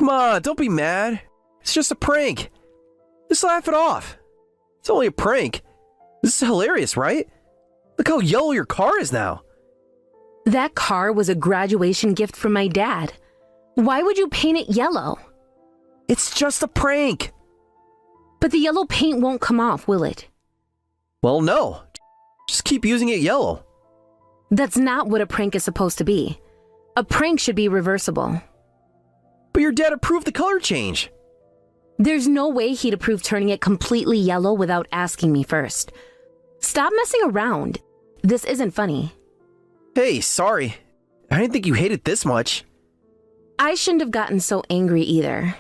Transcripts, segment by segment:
Come on, don't be mad. It's just a prank. Just laugh it off. It's only a prank. This is hilarious, right? Look how yellow your car is now. That car was a graduation gift from my dad. Why would you paint it yellow? It's just a prank. But the yellow paint won't come off, will it? Well, no. Just keep using it yellow. That's not what a prank is supposed to be. A prank should be reversible. But your dad approved the color change. There's no way he'd approve turning it completely yellow without asking me first. Stop messing around. This isn't funny. Hey, sorry. I didn't think you hated this much. I shouldn't have gotten so angry either.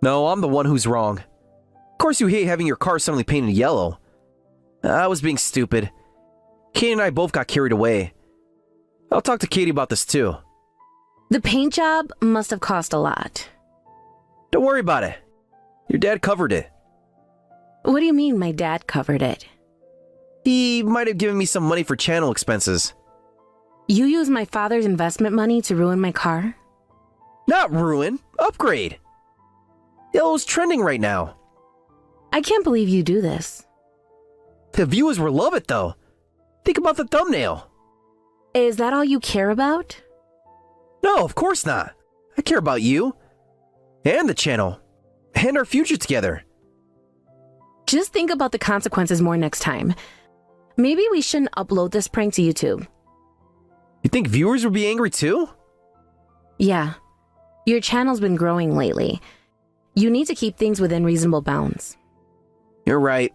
No, I'm the one who's wrong. Of course you hate having your car suddenly painted yellow. I was being stupid. Katie and I both got carried away. I'll talk to Katie about this too. The paint job must have cost a lot. Don't worry about it. Your dad covered it. What do you mean my dad covered it? He might have given me some money for channel expenses. You used my father's investment money to ruin my car? Not ruin, upgrade. Yellow's trending right now. I can't believe you do this. The viewers will love it though. Think about the thumbnail. Is that all you care about? No, of course not. I care about you. And the channel. And our future together. Just think about the consequences more next time. Maybe we shouldn't upload this prank to YouTube. You think viewers will be angry too? Yeah. Your channel's been growing lately. You need to keep things within reasonable bounds. You're right.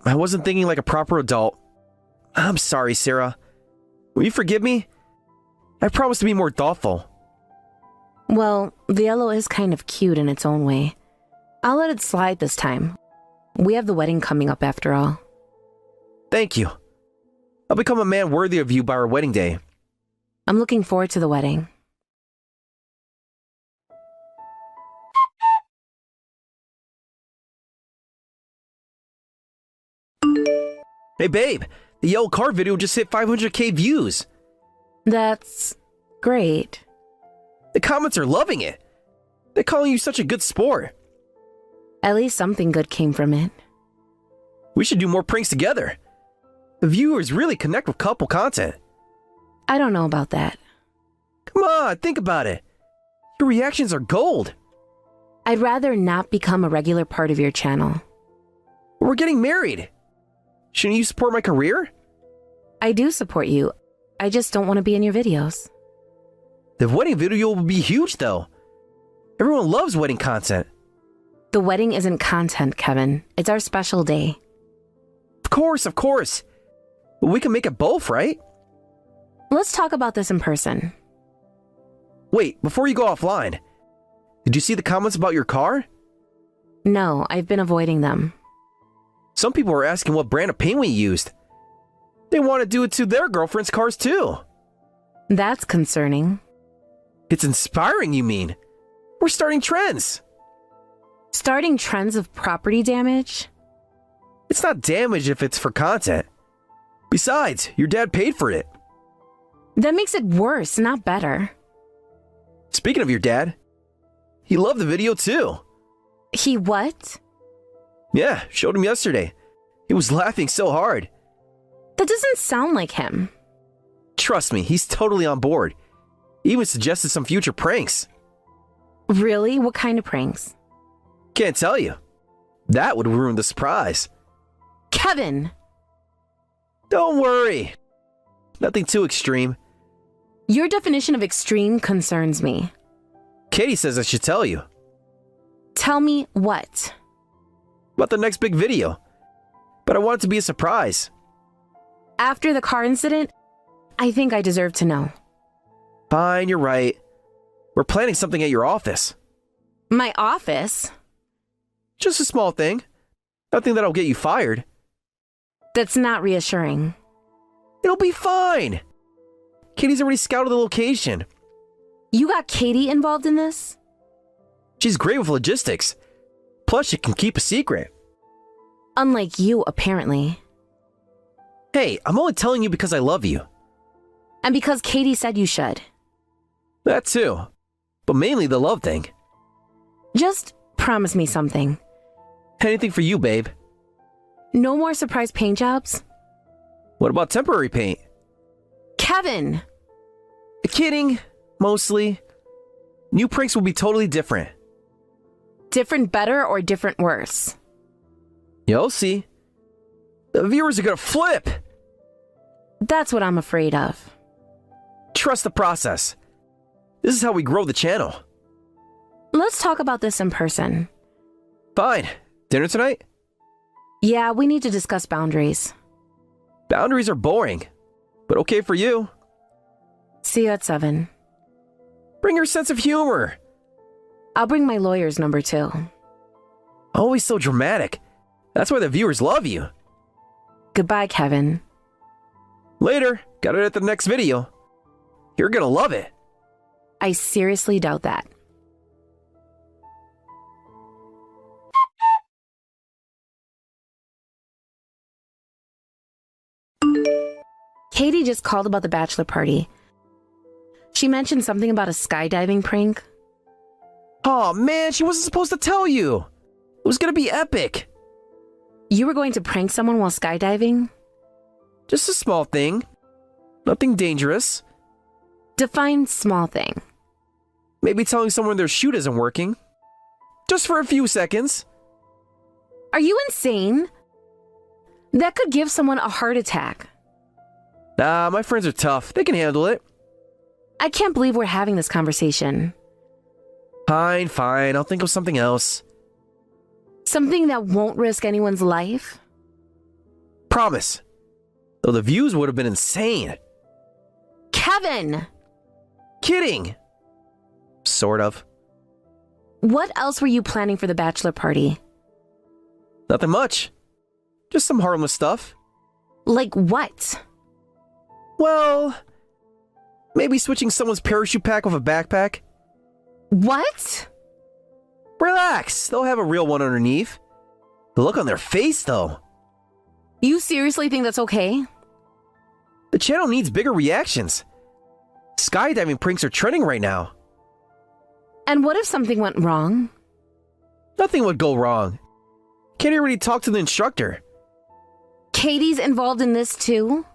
I wasn't thinking like a proper adult. I'm sorry, Sarah. Will you forgive me? I promise to be more thoughtful. Well, the yellow is kind of cute in its own way. I'll let it slide this time. We have the wedding coming up after all. Thank you. I'll become a man worthy of you by our wedding day. I'm looking forward to the wedding. Hey babe, the yellow car video just hit 500k views. That's great. The comments are loving it. They're calling you such a good sport. At least something good came from it. We should do more pranks together. The viewers really connect with couple content. I don't know about that. Come on, think about it. Your reactions are gold. I'd rather not become a regular part of your channel. We're getting married. Shouldn't you support my career? I do support you. I just don't want to be in your videos. The wedding video will be huge though. Everyone loves wedding content. The wedding isn't content, Kevin. It's our special day. Of course, of course. But we can make it both, right? Let's talk about this in person. Wait, before you go offline, did you see the comments about your car? No, I've been avoiding them. Some people are asking what brand of paint we used. They want to do it to their girlfriend's cars too. That's concerning. It's inspiring, you mean? We're starting trends. Starting trends of property damage? It's not damage if it's for content. Besides, your dad paid for it. That makes it worse, not better. Speaking of your dad, he loved the video too. He what? Yeah, showed him yesterday. He was laughing so hard. That doesn't sound like him. Trust me, he's totally on board. He even suggested some future pranks. Really? What kind of pranks? Can't tell you. That would ruin the surprise. Kevin! Don't worry. Nothing too extreme. Your definition of extreme concerns me. Katie says I should tell you. Tell me what? About the next big video. But I want it to be a surprise. After the car incident, I think I deserve to know. Fine, you're right. We're planning something at your office. My office? Just a small thing. Nothing that'll get you fired. That's not reassuring. It'll be fine. Katie's already scouted the location. You got Katie involved in this? She's great with logistics. Plus, she can keep a secret. Unlike you, apparently. Hey, I'm only telling you because I love you. And because Katie said you should. That too. But mainly the love thing. Just promise me something. Anything for you, babe. No more surprise paint jobs? What about temporary paint? Kevin! Kidding, mostly. New pranks will be totally different. Different better or different worse? You'll see. The viewers are gonna flip. That's what I'm afraid of. Trust the process. This is how we grow the channel. Let's talk about this in person. Fine. Dinner tonight? Yeah, we need to discuss boundaries. Boundaries are boring, but okay for you. See you at 7. Bring your sense of humor. I'll bring my lawyer's number too. Always so dramatic. That's why the viewers love you. Goodbye, Kevin. Later. Got it at the next video. You're gonna love it. I seriously doubt that. Katie just called about the bachelor party. She mentioned something about a skydiving prank. Oh man, she wasn't supposed to tell you. It was gonna be epic. You were going to prank someone while skydiving? Just a small thing. Nothing dangerous. Define small thing. Maybe telling someone their chute isn't working. Just for a few seconds. Are you insane? That could give someone a heart attack. Nah, my friends are tough. They can handle it. I can't believe we're having this conversation. Fine, fine. I'll think of something else. Something that won't risk anyone's life? Promise. Though the views would have been insane. Kevin! Kidding. Sort of. What else were you planning for the bachelor party? Nothing much. Just some harmless stuff. Like what? Well, maybe switching someone's parachute pack with a backpack. What? Relax, they'll have a real one underneath. The look on their face, though. You seriously think that's okay? The channel needs bigger reactions. Skydiving pranks are trending right now. And what if something went wrong? Nothing would go wrong. Katie already talked to the instructor. Katie's involved in this too?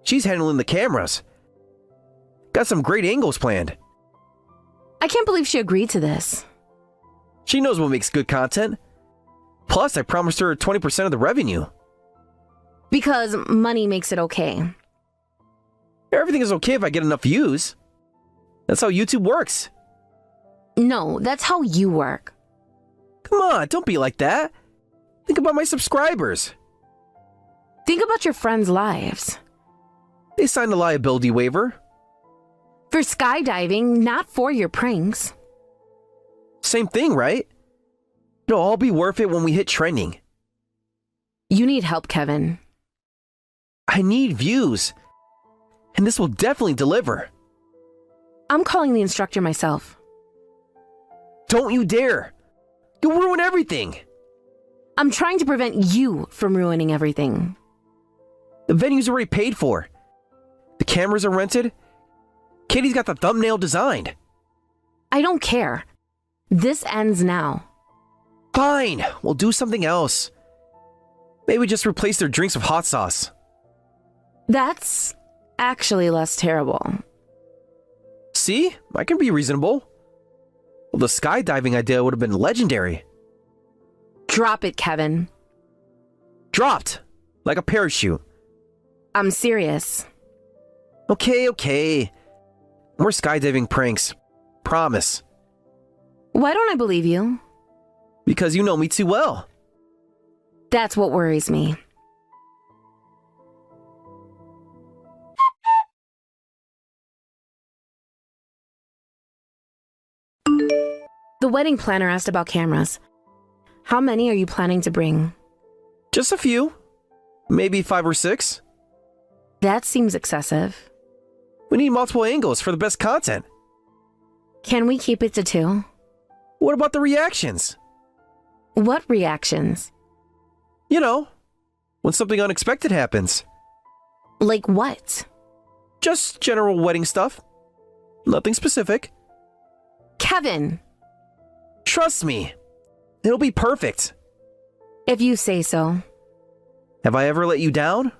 She's handling the cameras. Got some great angles planned. I can't believe she agreed to this. She knows what makes good content. Plus, I promised her 20% of the revenue. Because money makes it okay. Everything is okay if I get enough views. That's how YouTube works. No, that's how you work. Come on, don't be like that. Think about my subscribers. Think about your friends' lives. They signed a liability waiver. For skydiving, not for your pranks. Same thing, right? It'll all be worth it when we hit trending. You need help, Kevin. I need views. And this will definitely deliver. I'm calling the instructor myself. Don't you dare. You'll ruin everything. I'm trying to prevent you from ruining everything. The venue's already paid for. The cameras are rented. Katie's got the thumbnail designed. I don't care. This ends now. Fine, we'll do something else. Maybe just replace their drinks with hot sauce. That's actually less terrible. See? I can be reasonable. Well, the skydiving idea would have been legendary. Drop it, Kevin. Dropped. Like a parachute. I'm serious. Okay. More skydiving pranks. Promise. Why don't I believe you? Because you know me too well. That's what worries me. The wedding planner asked about cameras. How many are you planning to bring? Just a few. Maybe 5 or 6. That seems excessive. We need multiple angles for the best content. Can we keep it to 2? What about the reactions? What reactions? You know, when something unexpected happens. Like what? Just general wedding stuff. Nothing specific. Kevin! Trust me. It'll be perfect. If you say so. Have I ever let you down?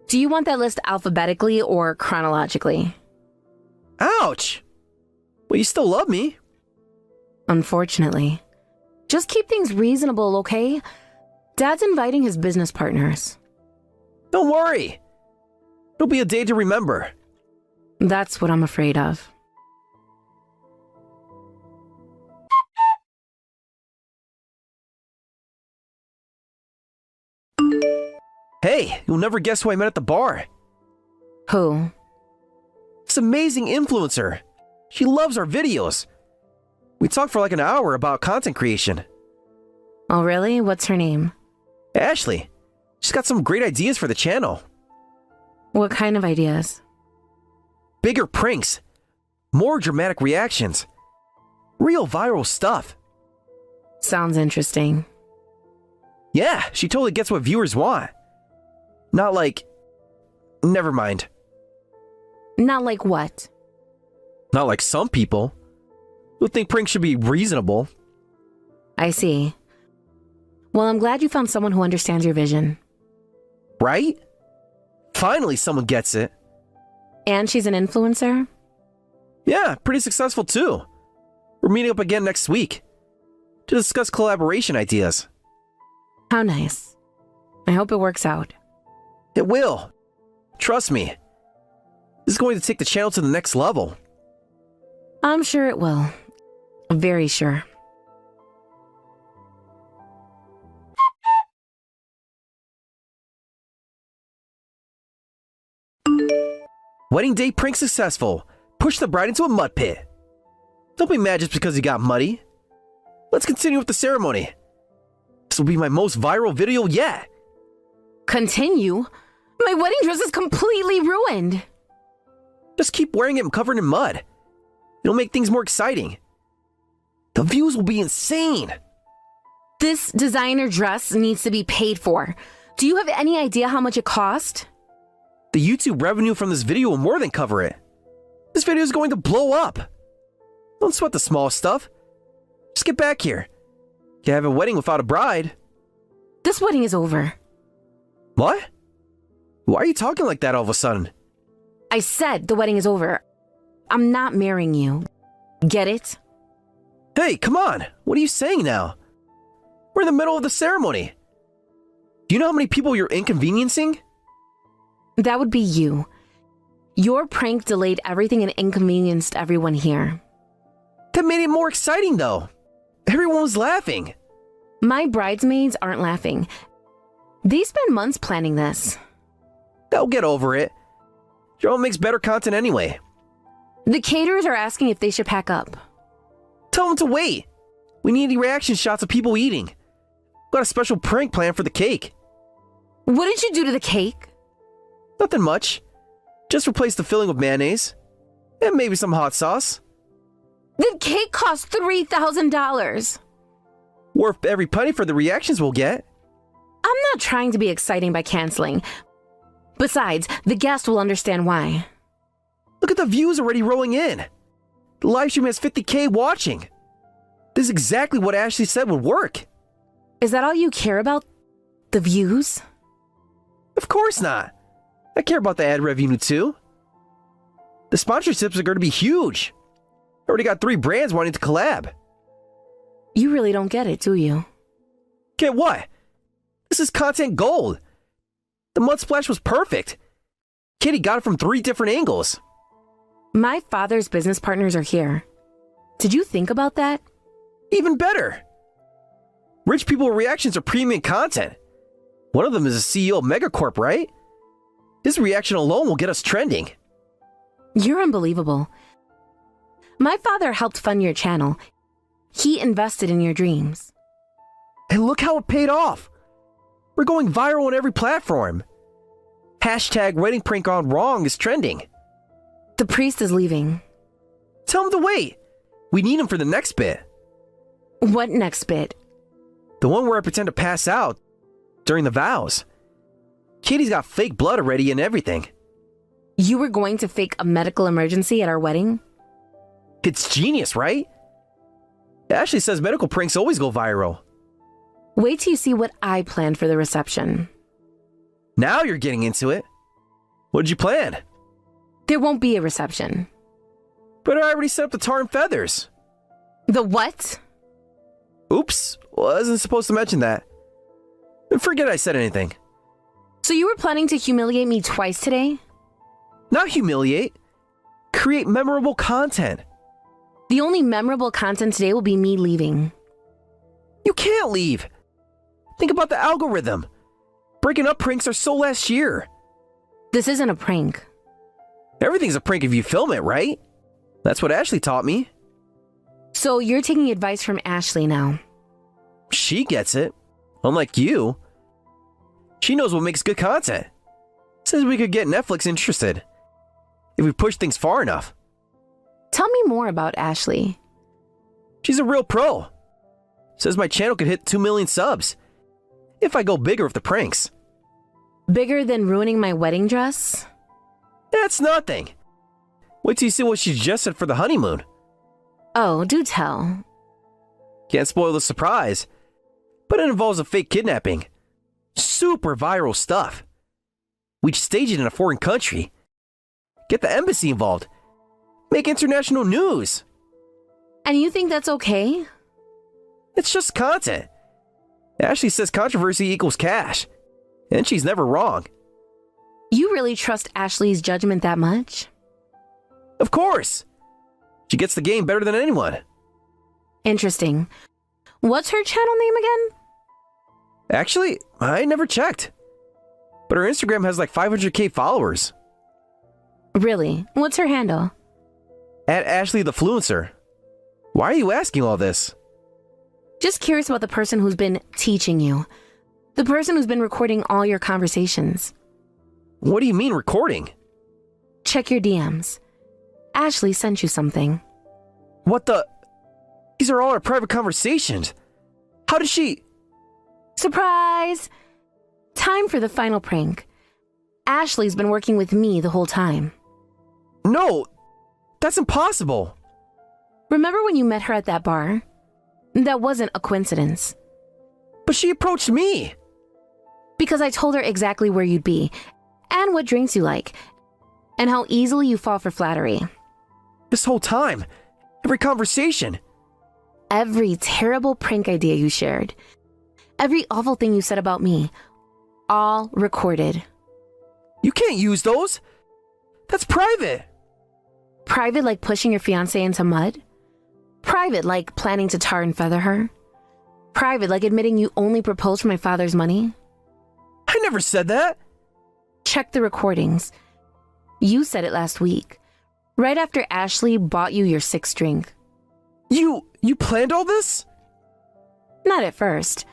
Do you want that list alphabetically or chronologically? Ouch! Well, you still love me. Unfortunately. Just keep things reasonable, okay? Dad's inviting his business partners. Don't worry. It'll be a day to remember. That's what I'm afraid of. Hey, you'll never guess who I met at the bar. Who? This amazing influencer. She loves our videos. We talked for like an hour about content creation. Oh, really? What's her name? Ashley. She's got some great ideas for the channel. What kind of ideas? Bigger pranks. More dramatic reactions. Real viral stuff. Sounds interesting. Yeah, she totally gets what viewers want. Not like... Never mind. Not like what? Not like some people who think pranks should be reasonable. I see. Well, I'm glad you found someone who understands your vision. Right? Finally someone gets it. And she's an influencer? Yeah, pretty successful too. We're meeting up again next week to discuss collaboration ideas. How nice. I hope it works out. It will. Trust me. This is going to take the channel to the next level. I'm sure it will. Very sure. Wedding day prank successful. Push the bride into a mud pit. Don't be mad just because you got muddy. Let's continue with the ceremony. This will be my most viral video yet. Continue? My wedding dress is completely ruined. Just keep wearing it covered in mud. It'll make things more exciting. The views will be insane. This designer dress needs to be paid for. Do you have any idea how much it cost? The YouTube revenue from this video will more than cover it. This video is going to blow up. Don't sweat the small stuff. Just get back here. Can't have a wedding without a bride. This wedding is over. What? Why are you talking like that all of a sudden? I said the wedding is over. I'm not marrying you. Get it? Hey, come on. What are you saying now? We're in the middle of the ceremony. Do you know how many people you're inconveniencing? That would be you. Your prank delayed everything and inconvenienced everyone here. That made it more exciting though. Everyone was laughing. My bridesmaids aren't laughing. They spent months planning this. They'll get over it. Your own makes better content anyway. The caterers are asking if they should pack up. Tell them to wait. We need reaction shots of people eating. Got a special prank plan for the cake. What did you do to the cake? Nothing much. Just replace the filling with mayonnaise. And maybe some hot sauce. The cake cost $3,000. Worth every penny for the reactions we'll get. I'm not trying to be exciting by canceling. Besides, the guest will understand why. Look at the views already rolling in. The live stream has 50K watching. This is exactly what Ashley said would work. Is that all you care about? The views? Of course not. I care about the ad revenue too. The sponsorships are going to be huge. I already got 3 brands wanting to collab. You really don't get it, do you? Get what? This is content gold. The mud splash was perfect. Kitty got it from 3 different angles. My father's business partners are here. Did you think about that? Even better. Rich people reactions are premium content. One of them is a CEO of Megacorp, right? His reaction alone will get us trending. You're unbelievable. My father helped fund your channel. He invested in your dreams. And look how it paid off. We're going viral on every platform. Hashtag wedding prank gone wrong is trending. The priest is leaving. Tell him to wait. We need him for the next bit. What next bit? The one where I pretend to pass out during the vows. Katie's got fake blood already and everything. You were going to fake a medical emergency at our wedding? It's genius, right? Ashley says medical pranks always go viral. Wait till you see what I planned for the reception. Now you're getting into it. What did you plan? There won't be a reception. But I already set up the tar and feathers. The what? Oops, wasn't supposed to mention that. Forget I said anything. So you were planning to humiliate me twice today? Not humiliate. Create memorable content. The only memorable content today will be me leaving. You can't leave. Think about the algorithm. Breaking up pranks are so last year. This isn't a prank. Everything's a prank if you film it, right? That's what Ashley taught me. So you're taking advice from Ashley now. She gets it. Unlike you. She knows what makes good content. Says we could get Netflix interested. If we push things far enough. Tell me more about Ashley. She's a real pro. Says my channel could hit 2 million subs. If I go bigger with the pranks. Bigger than ruining my wedding dress? That's nothing. Wait till you see what she just said for the honeymoon. Oh, do tell. Can't spoil the surprise. But it involves a fake kidnapping. Super viral stuff. We'd stage it in a foreign country. Get the embassy involved. Make international news. And you think that's okay? It's just content. Ashley says controversy equals cash. And she's never wrong. You really trust Ashley's judgment that much? Of course. She gets the game better than anyone. Interesting. What's her channel name again? Actually, I never checked. But her Instagram has like 500k followers. Really? What's her handle? At Ashley the Fluencer. Why are you asking all this? Just curious about the person who's been teaching you. The person who's been recording all your conversations. What do you mean recording? Check your DMs. Ashley sent you something. What the? These are all our private conversations. How did she? Surprise! Time for the final prank. Ashley's been working with me the whole time. No, that's impossible. Remember when you met her at that bar? That wasn't a coincidence. But she approached me. Because I told her exactly where you'd be, and what drinks you like, and how easily you fall for flattery. This whole time, every conversation. Every terrible prank idea you shared. Every awful thing you said about me. All recorded. You can't use those. That's private. Private like pushing your fiancé into mud? Private like planning to tar and feather her? Private like admitting you only proposed for my father's money? I never said that. Check the recordings. You said it last week, right after Ashley bought you your 6th drink. You planned all this? Not at first,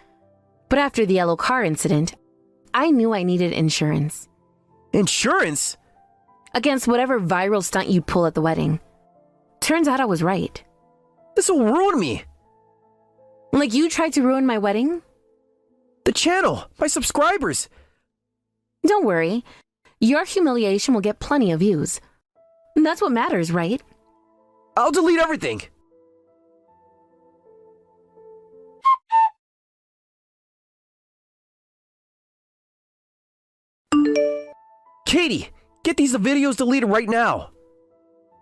but after the yellow car incident, I knew I needed insurance. Insurance? Against whatever viral stunt you'd pull at the wedding. Turns out I was right. This will ruin me. Like you tried to ruin my wedding? The channel, my subscribers. Don't worry. Your humiliation will get plenty of views. That's what matters, right? I'll delete everything. Katie, get these videos deleted right now.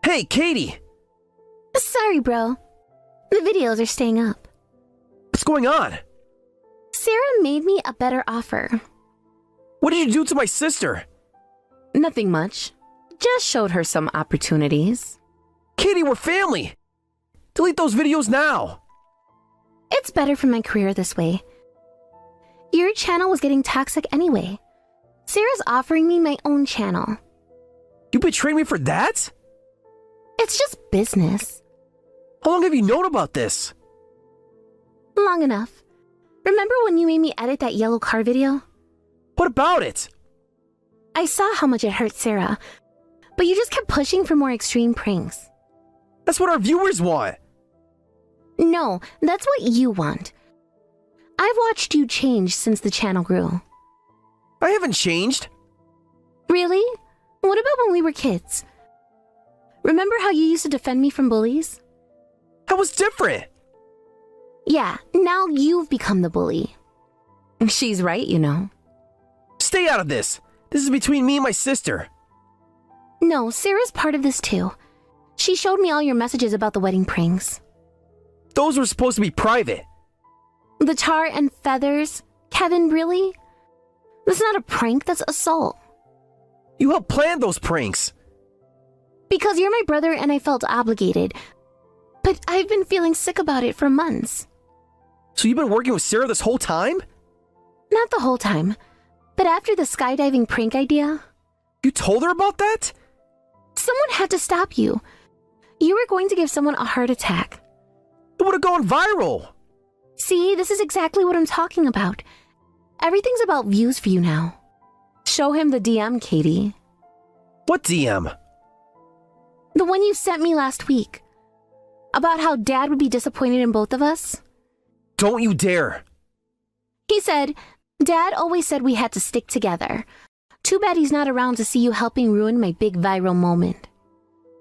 Hey, Katie. Sorry, bro. The videos are staying up. What's going on? Sarah made me a better offer. What did you do to my sister? Nothing much. Just showed her some opportunities. Katie, we're family. Delete those videos now. It's better for my career this way. Your channel was getting toxic anyway. Sarah's offering me my own channel. You betrayed me for that? It's just business. How long have you known about this? Long enough. Remember when you made me edit that yellow car video? What about it? I saw how much it hurt Sarah, but you just kept pushing for more extreme pranks. That's what our viewers want. No, that's what you want. I've watched you change since the channel grew. I haven't changed. Really? What about when we were kids? Remember how you used to defend me from bullies? That was different. Yeah, now you've become the bully. She's right, you know. Stay out of this. This is between me and my sister. No, Sarah's part of this too. She showed me all your messages about the wedding pranks. Those were supposed to be private. The tar and feathers? Kevin, really? That's not a prank, that's assault. You helped plan those pranks. Because you're my brother and I felt obligated. But I've been feeling sick about it for months. So you've been working with Sarah this whole time? Not the whole time, but after the skydiving prank idea. You told her about that? Someone had to stop you. You were going to give someone a heart attack. It would have gone viral. See, this is exactly what I'm talking about. Everything's about views for you now. Show him the DM, Katie. What DM? The one you sent me last week. About how Dad would be disappointed in both of us. Don't you dare. He said, Dad always said we had to stick together. Too bad he's not around to see you helping ruin my big viral moment.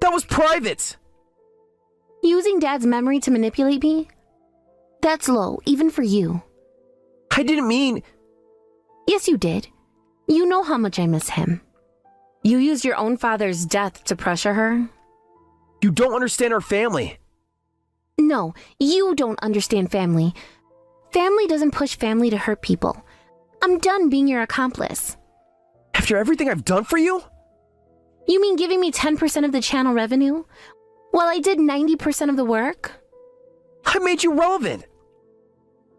That was private. Using Dad's memory to manipulate me? That's low, even for you. I didn't mean... Yes, you did. You know how much I miss him. You used your own father's death to pressure her? You don't understand our family. No, you don't understand family. Family doesn't push family to hurt people. I'm done being your accomplice. After everything I've done for you? You mean giving me 10% of the channel revenue? While I did 90% of the work? I made you relevant.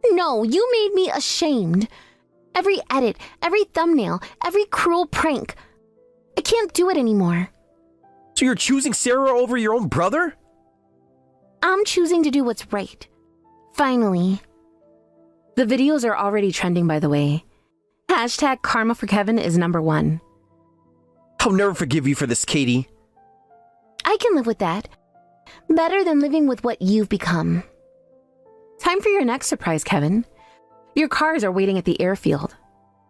No, you made me ashamed. Every edit, every thumbnail, every cruel prank. I can't do it anymore. So you're choosing Sarah over your own brother? I'm choosing to do what's right. Finally. The videos are already trending, by the way. Hashtag Karma for Kevin is #1. I'll never forgive you for this, Katie. I can live with that. Better than living with what you've become. Time for your next surprise, Kevin. Your cars are waiting at the airfield.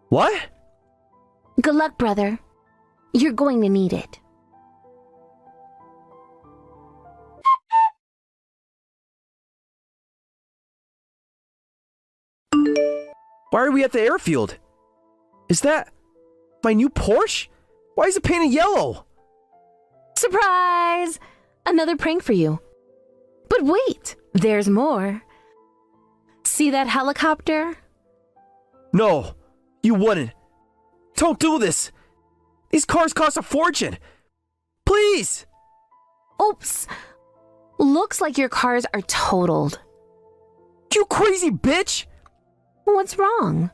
What? Good luck, brother. You're going to need it. Why are we at the airfield? Is that my new Porsche? Why is it painted yellow? Surprise! Another prank for you. But wait, there's more. See that helicopter? No, you wouldn't. Don't do this. These cars cost a fortune. Please! Oops. Looks like your cars are totaled. You crazy bitch! What's wrong?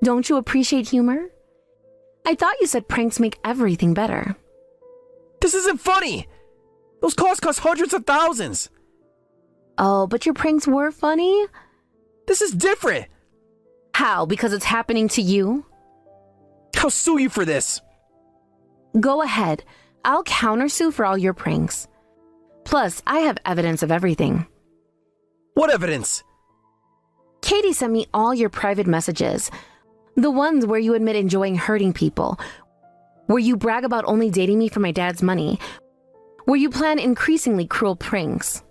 Don't you appreciate humor? I thought you said pranks make everything better. This isn't funny! Those cars cost hundreds of thousands! Oh, but your pranks were funny? This is different! How? Because it's happening to you? I'll sue you for this! Go ahead. I'll countersue for all your pranks. Plus, I have evidence of everything. What evidence? Katie sent me all your private messages. The ones where you admit enjoying hurting people. Where you brag about only dating me for my dad's money. Where you plan increasingly cruel pranks.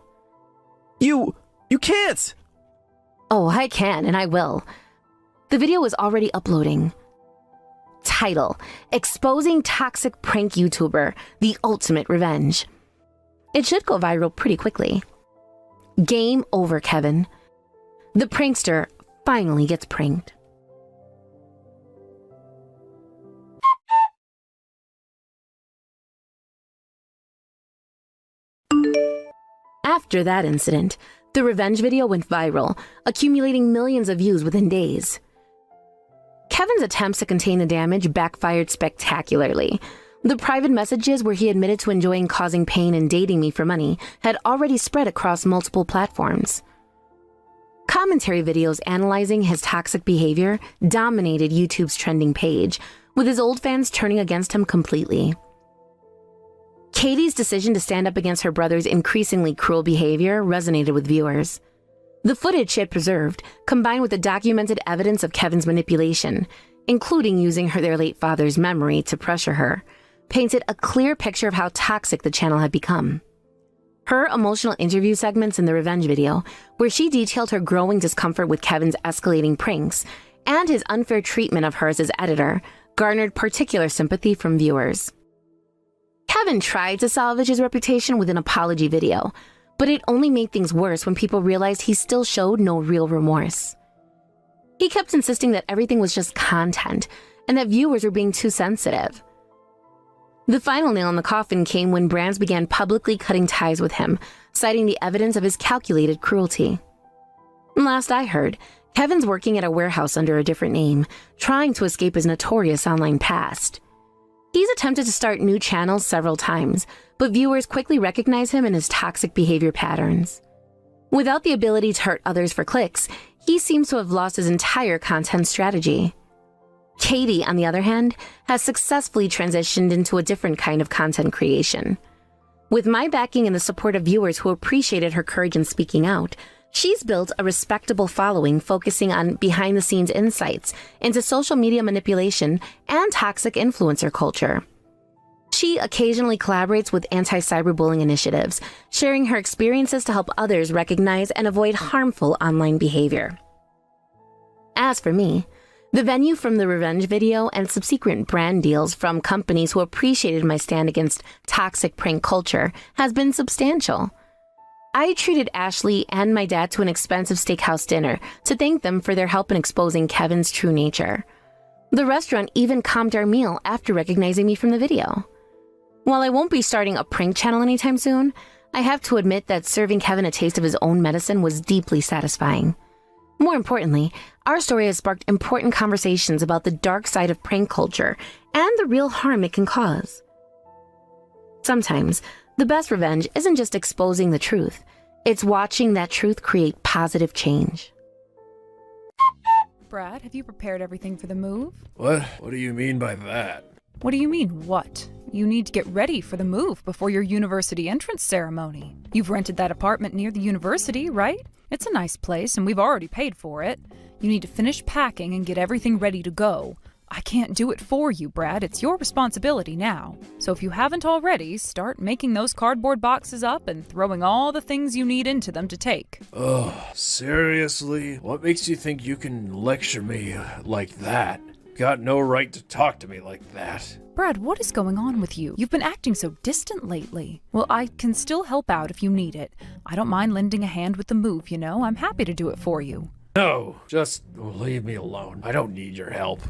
You can't! Oh, I can, and I will. The video is already uploading. Title: Exposing Toxic Prank YouTuber, The Ultimate Revenge. It should go viral pretty quickly. Game over, Kevin. The prankster finally gets pranked. After that incident, the revenge video went viral, accumulating millions of views within days. Kevin's attempts to contain the damage backfired spectacularly. The private messages where he admitted to enjoying causing pain and dating me for money had already spread across multiple platforms. Commentary videos analyzing his toxic behavior dominated YouTube's trending page, with his old fans turning against him completely. Katie's decision to stand up against her brother's increasingly cruel behavior resonated with viewers. The footage she had preserved, combined with the documented evidence of Kevin's manipulation, including using their late father's memory to pressure her, painted a clear picture of how toxic the channel had become. Her emotional interview segments in the revenge video, where she detailed her growing discomfort with Kevin's escalating pranks and his unfair treatment of her as his editor, garnered particular sympathy from viewers. Kevin tried to salvage his reputation with an apology video, but it only made things worse when people realized he still showed no real remorse. He kept insisting that everything was just content and that viewers were being too sensitive. The final nail in the coffin came when brands began publicly cutting ties with him, citing the evidence of his calculated cruelty. Last I heard, Kevin's working at a warehouse under a different name, trying to escape his notorious online past. He's attempted to start new channels several times, but viewers quickly recognize him and his toxic behavior patterns. Without the ability to hurt others for clicks, he seems to have lost his entire content strategy. Katie, on the other hand, has successfully transitioned into a different kind of content creation. With my backing and the support of viewers who appreciated her courage in speaking out, she's built a respectable following focusing on behind-the-scenes insights into social media manipulation and toxic influencer culture. She occasionally collaborates with anti-cyberbullying initiatives, sharing her experiences to help others recognize and avoid harmful online behavior. As for me, the venue from the revenge video and subsequent brand deals from companies who appreciated my stand against toxic prank culture has been substantial. I treated Ashley and my dad to an expensive steakhouse dinner to thank them for their help in exposing Kevin's true nature. The restaurant even comped our meal after recognizing me from the video. While I won't be starting a prank channel anytime soon, I have to admit that serving Kevin a taste of his own medicine was deeply satisfying. More importantly, our story has sparked important conversations about the dark side of prank culture and the real harm it can cause. Sometimes, the best revenge isn't just exposing the truth, it's watching that truth create positive change. Brad, have you prepared everything for the move? What? What do you mean by that? What do you mean, what? You need to get ready for the move before your university entrance ceremony. You've rented that apartment near the university, right? It's a nice place, and we've already paid for it. You need to finish packing and get everything ready to go. I can't do it for you, Brad. It's your responsibility now. So if you haven't already, start making those cardboard boxes up and throwing all the things you need into them to take. Ugh, seriously? What makes you think you can lecture me like that? Got no right to talk to me like that. Brad, what is going on with you? You've been acting so distant lately. Well, I can still help out if you need it. I don't mind lending a hand with the move, you know. I'm happy to do it for you. No, just leave me alone. I don't need your help.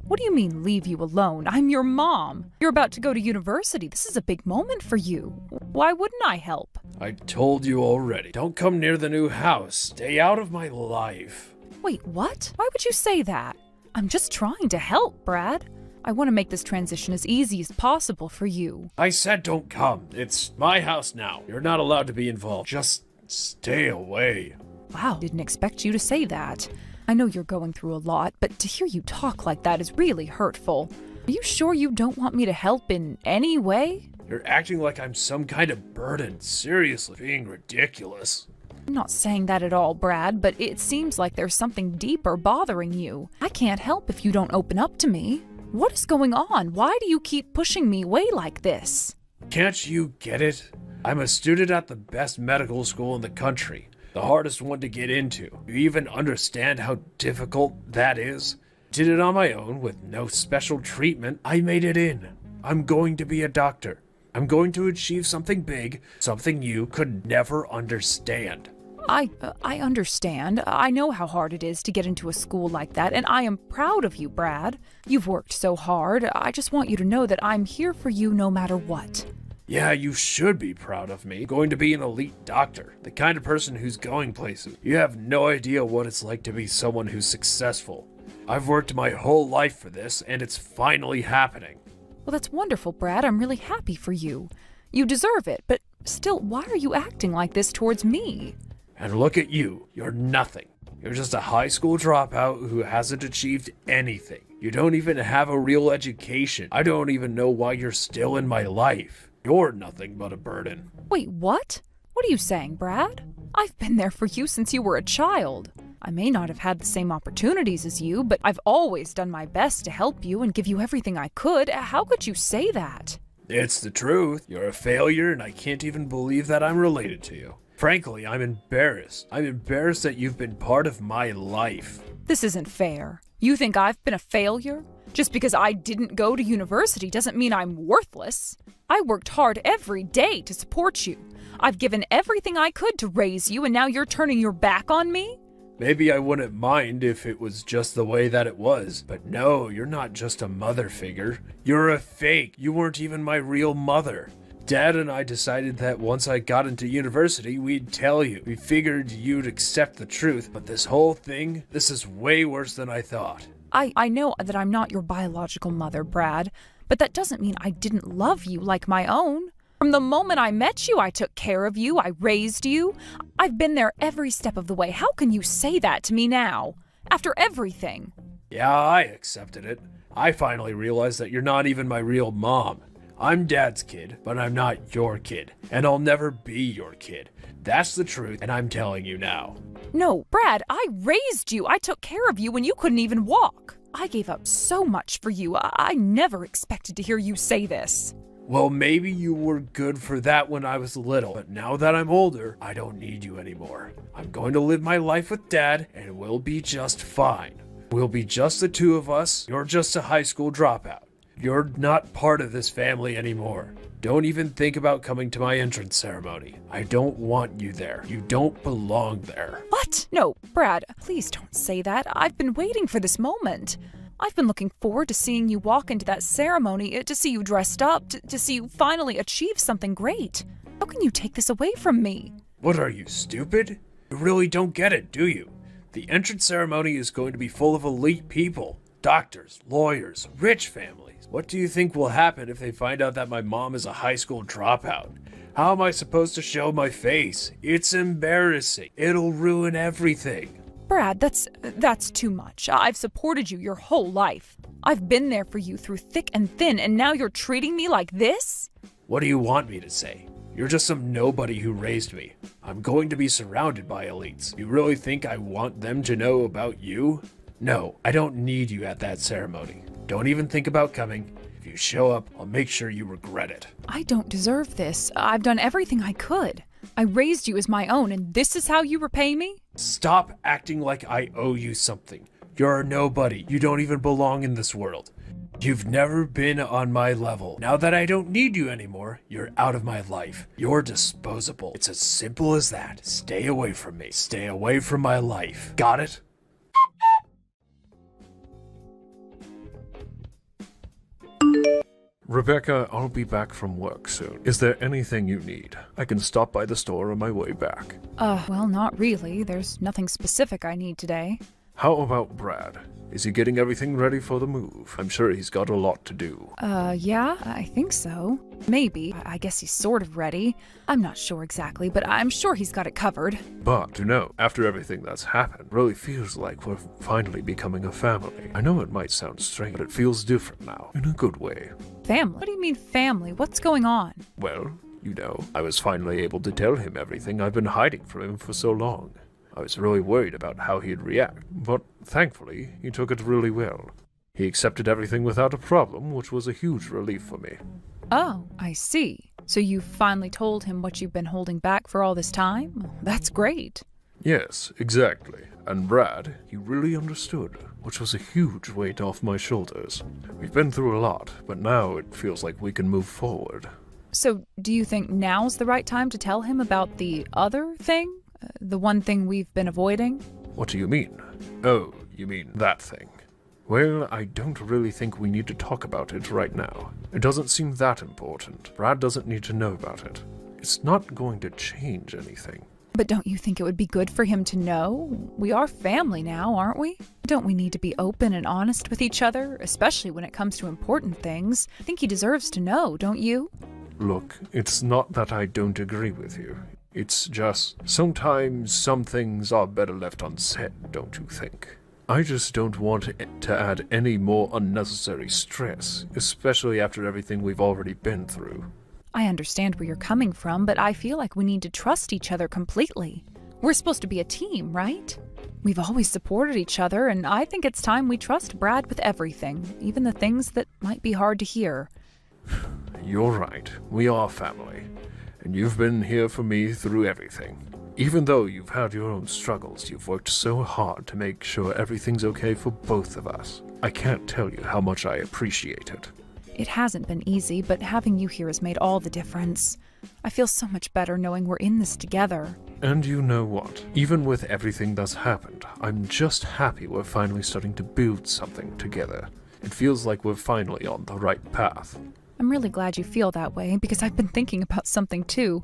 What do you mean, leave you alone? I'm your mom. You're about to go to university. This is a big moment for you. Why wouldn't I help? I told you already. Don't come near the new house. Stay out of my life. Wait, what? Why would you say that? I'm just trying to help, Brad. I want to make this transition as easy as possible for you. I said don't come. It's my house now. You're not allowed to be involved. Just stay away. Wow, didn't expect you to say that. I know you're going through a lot, but to hear you talk like that is really hurtful. Are you sure you don't want me to help in any way? You're acting like I'm some kind of burden. Seriously, being ridiculous. I'm not saying that at all, Brad, but it seems like there's something deeper bothering you. I can't help if you don't open up to me. What is going on? Why do you keep pushing me away like this? Can't you get it? I'm a student at the best medical school in the country. The hardest one to get into. You even understand how difficult that is? Did it on my own with no special treatment. I made it in. I'm going to be a doctor. I'm going to achieve something big, something you could never understand. I understand. I know how hard it is to get into a school like that, and I am proud of you, Brad. You've worked so hard. I just want you to know that I'm here for you no matter what. Yeah, you should be proud of me. Going to be an elite doctor, the kind of person who's going places. You have no idea what it's like to be someone who's successful. I've worked my whole life for this, and it's finally happening. Well, that's wonderful, Brad. I'm really happy for you. You deserve it, but still, why are you acting like this towards me? And look at you. You're nothing. You're just a high school dropout who hasn't achieved anything. You don't even have a real education. I don't even know why you're still in my life. You're nothing but a burden. Wait, what? What are you saying, Brad? I've been there for you since you were a child. I may not have had the same opportunities as you, but I've always done my best to help you and give you everything I could. How could you say that? It's the truth. You're a failure, and I can't even believe that I'm related to you. Frankly, I'm embarrassed. I'm embarrassed that you've been part of my life. This isn't fair. You think I've been a failure? Just because I didn't go to university doesn't mean I'm worthless. I worked hard every day to support you. I've given everything I could to raise you, and now you're turning your back on me? Maybe I wouldn't mind if it was just the way that it was, but no, you're not just a mother figure. You're a fake. You weren't even my real mother. Dad and I decided that once I got into university, we'd tell you. We figured you'd accept the truth, but this whole thing, this is way worse than I thought. I know that I'm not your biological mother, Brad, but that doesn't mean I didn't love you like my own. From the moment I met you, I took care of you, I raised you. I've been there every step of the way. How can you say that to me now? After everything? Yeah, I accepted it. I finally realized that you're not even my real mom. I'm Dad's kid, but I'm not your kid, and I'll never be your kid. That's the truth, and I'm telling you now. No, Brad, I raised you. I took care of you when you couldn't even walk. I gave up so much for you. I never expected to hear you say this. Well, maybe you were good for that when I was little, but now that I'm older, I don't need you anymore. I'm going to live my life with Dad, and we'll be just fine. We'll be just the two of us. You're just a high school dropout. You're not part of this family anymore. Don't even think about coming to my entrance ceremony. I don't want you there. You don't belong there. What? No, Brad, please don't say that. I've been waiting for this moment. I've been looking forward to seeing you walk into that ceremony, to see you dressed up, to see you finally achieve something great. How can you take this away from me? What are you, stupid? You really don't get it, do you? The entrance ceremony is going to be full of elite people. Doctors, lawyers, rich families. What do you think will happen if they find out that my mom is a high school dropout? How am I supposed to show my face? It's embarrassing. It'll ruin everything. Brad, that's too much. I've supported you your whole life. I've been there for you through thick and thin, and now you're treating me like this? What do you want me to say? You're just some nobody who raised me. I'm going to be surrounded by elites. You really think I want them to know about you? No, I don't need you at that ceremony. Don't even think about coming. If you show up, I'll make sure you regret it. I don't deserve this. I've done everything I could. I raised you as my own, and this is how you repay me? Stop acting like I owe you something. You're a nobody. You don't even belong in this world. You've never been on my level. Now that I don't need you anymore, you're out of my life. You're disposable. It's as simple as that. Stay away from me. Stay away from my life. Got it? Rebecca, I'll be back from work soon. Is there anything you need? I can stop by the store on my way back. Well, not really. There's nothing specific I need today. How about Brad? Is he getting everything ready for the move? I'm sure he's got a lot to do. Yeah, I think so. Maybe. I guess he's sort of ready. I'm not sure exactly, but I'm sure he's got it covered. But to know, after everything that's happened, really feels like we're finally becoming a family. I know it might sound strange, but it feels different now, in a good way. Family? What do you mean family? What's going on? Well, you know, I was finally able to tell him everything I've been hiding from him for so long. I was really worried about how he'd react, but thankfully, he took it really well. He accepted everything without a problem, which was a huge relief for me. Oh, I see. So you finally told him what you've been holding back for all this time? That's great. Yes, exactly. And Brad, he really understood, which was a huge weight off my shoulders. We've been through a lot, but now it feels like we can move forward. So do you think now's the right time to tell him about the other thing? The one thing we've been avoiding? What do you mean? Oh, you mean that thing. Well, I don't really think we need to talk about it right now. It doesn't seem that important. Brad doesn't need to know about it. It's not going to change anything. But don't you think it would be good for him to know? We are family now, aren't we? Don't we need to be open and honest with each other, especially when it comes to important things? I think he deserves to know, don't you? Look, it's not that I don't agree with you. It's just, sometimes some things are better left unsaid, don't you think? I just don't want it to add any more unnecessary stress, especially after everything we've already been through. I understand where you're coming from, but I feel like we need to trust each other completely. We're supposed to be a team, right? We've always supported each other, and I think it's time we trust Brad with everything, even the things that might be hard to hear. You're right. We are family. And you've been here for me through everything. Even though you've had your own struggles, you've worked so hard to make sure everything's okay for both of us. I can't tell you how much I appreciate it. It hasn't been easy, but having you here has made all the difference. I feel so much better knowing we're in this together. And you know what? Even with everything that's happened, I'm just happy we're finally starting to build something together. It feels like we're finally on the right path. I'm really glad you feel that way, because I've been thinking about something too.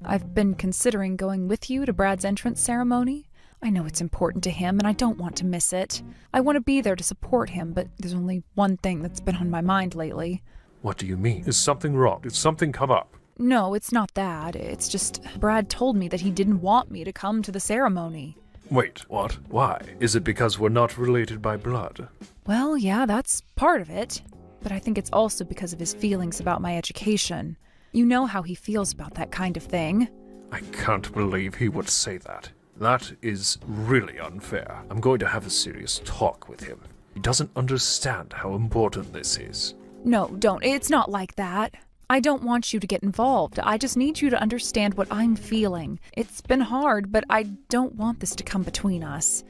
I've been considering going with you to Brad's entrance ceremony. I know it's important to him, and I don't want to miss it. I want to be there to support him, but there's only one thing that's been on my mind lately. What do you mean? Is something wrong? Did something come up? No, it's not that. It's just Brad told me that he didn't want me to come to the ceremony. Wait, what? Why? Is it because we're not related by blood? Well, yeah, that's part of it. But I think it's also because of his feelings about my education. You know how he feels about that kind of thing. I can't believe he would say that. That is really unfair. I'm going to have a serious talk with him. He doesn't understand how important this is. No, don't. It's not like that. I don't want you to get involved. I just need you to understand what I'm feeling. It's been hard, but I don't want this to come between us.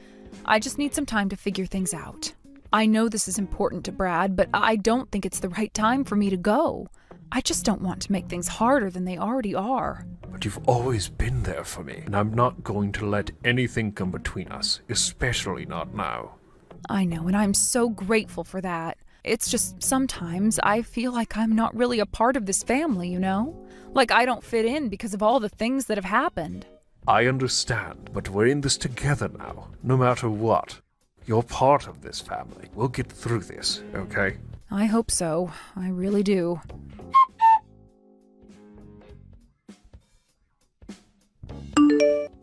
I just need some time to figure things out. I know this is important to Brad, but I don't think it's the right time for me to go. I just don't want to make things harder than they already are. But you've always been there for me, and I'm not going to let anything come between us, especially not now. I know, and I'm so grateful for that. It's just sometimes I feel like I'm not really a part of this family, you know? Like I don't fit in because of all the things that have happened. I understand, but we're in this together now, no matter what. You're part of this family. We'll get through this, okay? I hope so. I really do.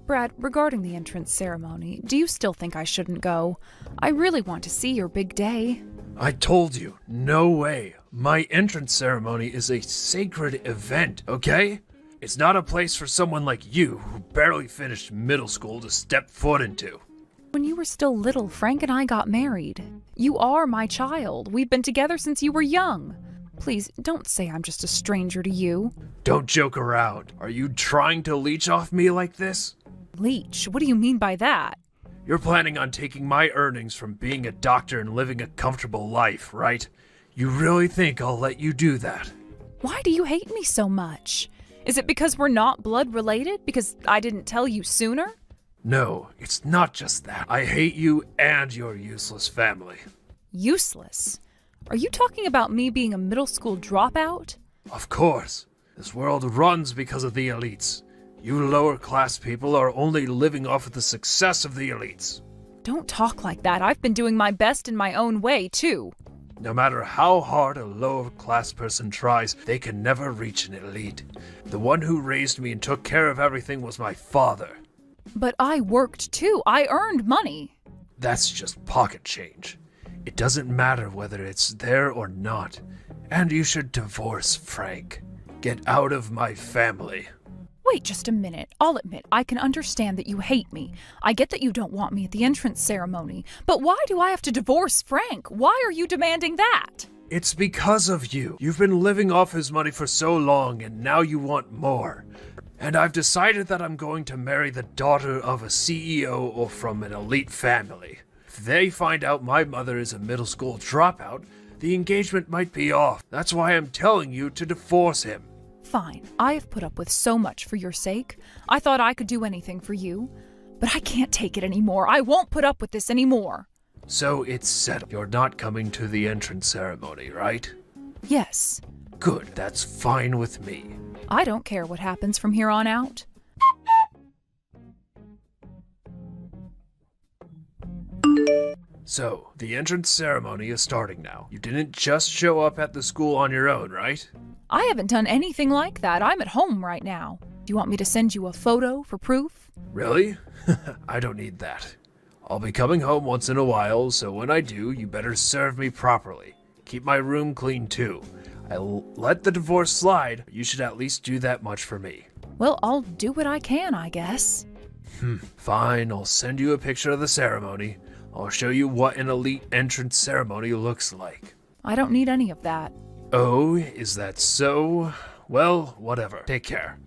Brad, regarding the entrance ceremony, do you still think I shouldn't go? I really want to see your big day. I told you, no way. My entrance ceremony is a sacred event, okay? It's not a place for someone like you who barely finished middle school to step foot into. When you were still little, Frank and I got married. You are my child. We've been together since you were young. Please, don't say I'm just a stranger to you. Don't joke around. Are you trying to leech off me like this? Leech? What do you mean by that? You're planning on taking my earnings from being a doctor and living a comfortable life, right? You really think I'll let you do that? Why do you hate me so much? Is it because we're not blood related? Because I didn't tell you sooner? No, it's not just that. I hate you and your useless family. Useless? Are you talking about me being a middle school dropout? Of course. This world runs because of the elites. You lower class people are only living off of the success of the elites. Don't talk like that. I've been doing my best in my own way, too. No matter how hard a lower class person tries, they can never reach an elite. The one who raised me and took care of everything was my father. But I worked, too. I earned money. That's just pocket change. It doesn't matter whether it's there or not. And you should divorce Frank. Get out of my family. Wait just a minute. I'll admit, I can understand that you hate me. I get that you don't want me at the entrance ceremony. But why do I have to divorce Frank? Why are you demanding that? It's because of you. You've been living off his money for so long, and now you want more. And I've decided that I'm going to marry the daughter of a CEO or from an elite family. If they find out my mother is a middle school dropout, the engagement might be off. That's why I'm telling you to divorce him. Fine. I have put up with so much for your sake. I thought I could do anything for you. But I can't take it anymore. I won't put up with this anymore. So it's settled. You're not coming to the entrance ceremony, right? Yes. Good, that's fine with me. I don't care what happens from here on out. So, the entrance ceremony is starting now. You didn't just show up at the school on your own, right? I haven't done anything like that. I'm at home right now. Do you want me to send you a photo for proof? Really? I don't need that. I'll be coming home once in a while, so when I do, you better serve me properly. Keep my room clean too. I'll let the divorce slide, but you should at least do that much for me. Well, I'll do what I can, I guess. Fine, I'll send you a picture of the ceremony. I'll show you what an elite entrance ceremony looks like. I don't need any of that. Oh, is that so? Well, whatever. Take care.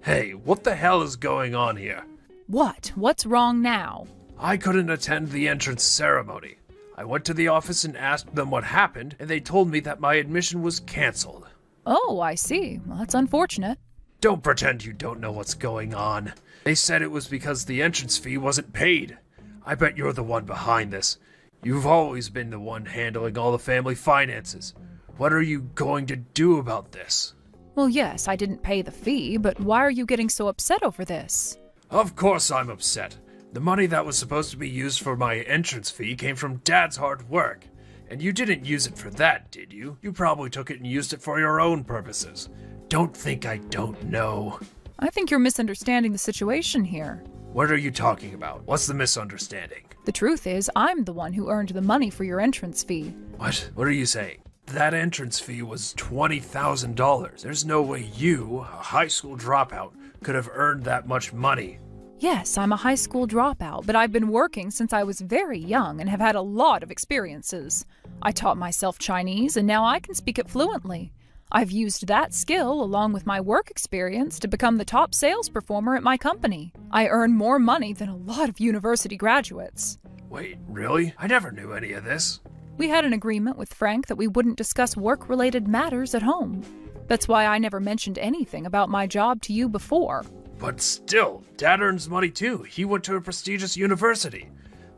Hey, what the hell is going on here? What? What's wrong now? I couldn't attend the entrance ceremony. I went to the office and asked them what happened, and they told me that my admission was canceled. Oh, I see. Well, that's unfortunate. Don't pretend you don't know what's going on. They said it was because the entrance fee wasn't paid. I bet you're the one behind this. You've always been the one handling all the family finances. What are you going to do about this? Well, yes, I didn't pay the fee, but why are you getting so upset over this? Of course I'm upset. The money that was supposed to be used for my entrance fee came from Dad's hard work. And you didn't use it for that, did you? You probably took it and used it for your own purposes. Don't think I don't know. I think you're misunderstanding the situation here. What are you talking about? What's the misunderstanding? The truth is, I'm the one who earned the money for your entrance fee. What? What are you saying? That entrance fee was $20,000. There's no way you, a high school dropout, could have earned that much money. Yes, I'm a high school dropout, but I've been working since I was very young and have had a lot of experiences. I taught myself Chinese, and now I can speak it fluently. I've used that skill, along with my work experience, to become the top sales performer at my company. I earn more money than a lot of university graduates. Wait, really? I never knew any of this. We had an agreement with Frank that we wouldn't discuss work-related matters at home. That's why I never mentioned anything about my job to you before. But still, Dad earns money too. He went to a prestigious university.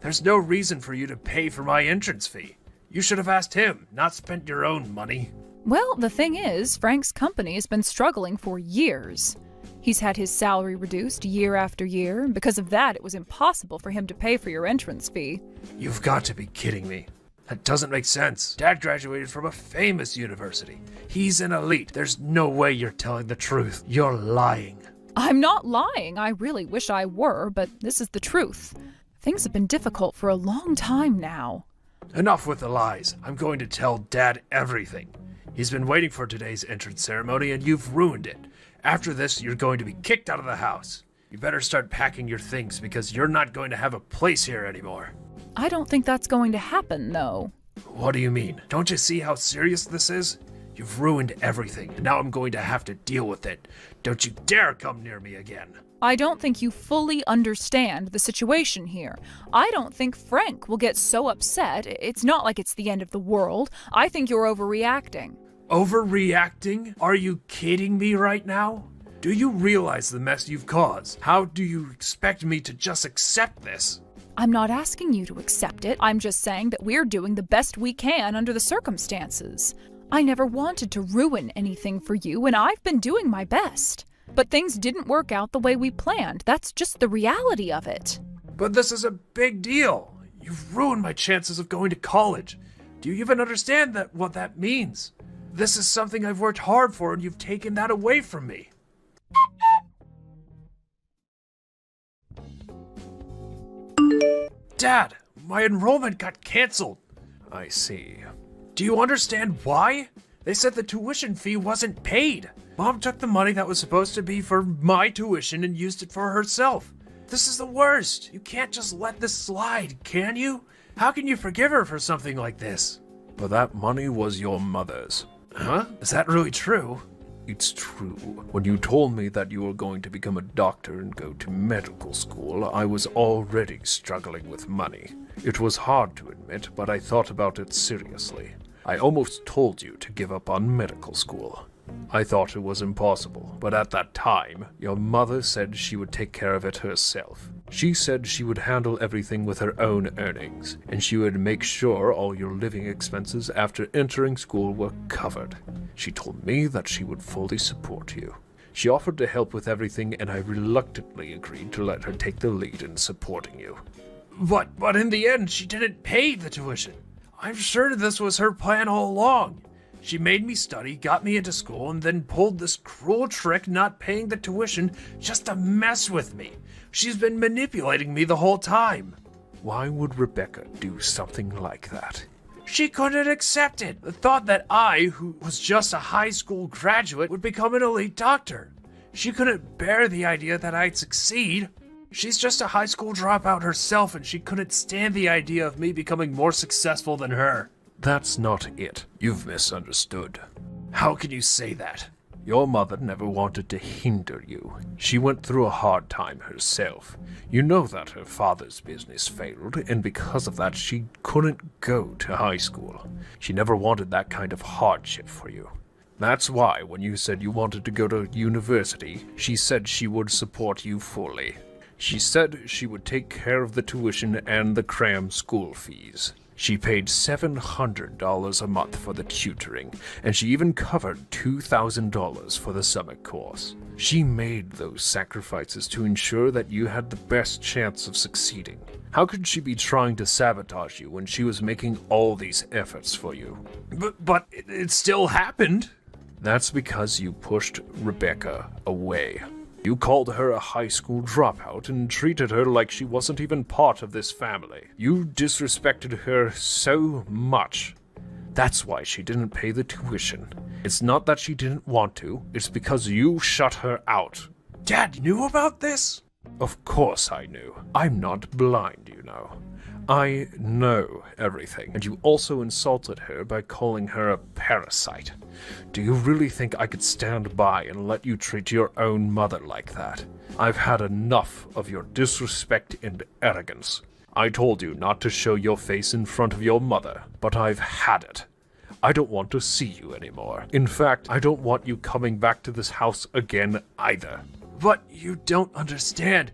There's no reason for you to pay for my entrance fee. You should have asked him, not spent your own money. Well, the thing is, Frank's company has been struggling for years. He's had his salary reduced year after year, and because of that, it was impossible for him to pay for your entrance fee. You've got to be kidding me. That doesn't make sense. Dad graduated from a famous university. He's an elite. There's no way you're telling the truth. You're lying. I'm not lying. I really wish I were, but this is the truth. Things have been difficult for a long time now. Enough with the lies. I'm going to tell Dad everything. He's been waiting for today's entrance ceremony, and you've ruined it. After this, you're going to be kicked out of the house. You better start packing your things, because you're not going to have a place here anymore. I don't think that's going to happen, though. What do you mean? Don't you see how serious this is? You've ruined everything, and now I'm going to have to deal with it. Don't you dare come near me again. I don't think you fully understand the situation here. I don't think Frank will get so upset. It's not like it's the end of the world. I think you're overreacting. Overreacting? Are you kidding me right now? Do you realize the mess you've caused? How do you expect me to just accept this? I'm not asking you to accept it. I'm just saying that we're doing the best we can under the circumstances. I never wanted to ruin anything for you, and I've been doing my best. But things didn't work out the way we planned. That's just the reality of it. But this is a big deal. You've ruined my chances of going to college. Do you even understand what that means? This is something I've worked hard for, and you've taken that away from me. Dad, my enrollment got canceled. I see. Do you understand why? They said the tuition fee wasn't paid. Mom took the money that was supposed to be for my tuition and used it for herself. This is the worst. You can't just let this slide, can you? How can you forgive her for something like this? But that money was your mother's. Huh? Is that really true? It's true. When you told me that you were going to become a doctor and go to medical school, I was already struggling with money. It was hard to admit, but I thought about it seriously. I almost told you to give up on medical school. I thought it was impossible, but at that time, your mother said she would take care of it herself. She said she would handle everything with her own earnings, and she would make sure all your living expenses after entering school were covered. She told me that she would fully support you. She offered to help with everything, and I reluctantly agreed to let her take the lead in supporting you. But in the end, she didn't pay the tuition. I'm sure this was her plan all along. She made me study, got me into school, and then pulled this cruel trick not paying the tuition just to mess with me. She's been manipulating me the whole time. Why would Rebecca do something like that? She couldn't accept it. The thought that I, who was just a high school graduate, would become an elite doctor. She couldn't bear the idea that I'd succeed. She's just a high school dropout herself, and she couldn't stand the idea of me becoming more successful than her. That's not it. You've misunderstood. How can you say that? Your mother never wanted to hinder you. She went through a hard time herself. You know that her father's business failed, and because of that she couldn't go to high school. She never wanted that kind of hardship for you. That's why when you said you wanted to go to university, she said she would support you fully. She said she would take care of the tuition and the cram school fees. She paid $700 a month for the tutoring, and she even covered $2,000 for the summer course. She made those sacrifices to ensure that you had the best chance of succeeding. How could she be trying to sabotage you when she was making all these efforts for you? But it still happened. That's because you pushed Rebecca away. You called her a high school dropout and treated her like she wasn't even part of this family. You disrespected her so much. That's why she didn't pay the tuition. It's not that she didn't want to, it's because you shut her out. Dad knew about this? Of course I knew. I'm not blind, you know. I know everything, and you also insulted her by calling her a parasite. Do you really think I could stand by and let you treat your own mother like that? I've had enough of your disrespect and arrogance. I told you not to show your face in front of your mother, but I've had it. I don't want to see you anymore. In fact, I don't want you coming back to this house again either. But you don't understand.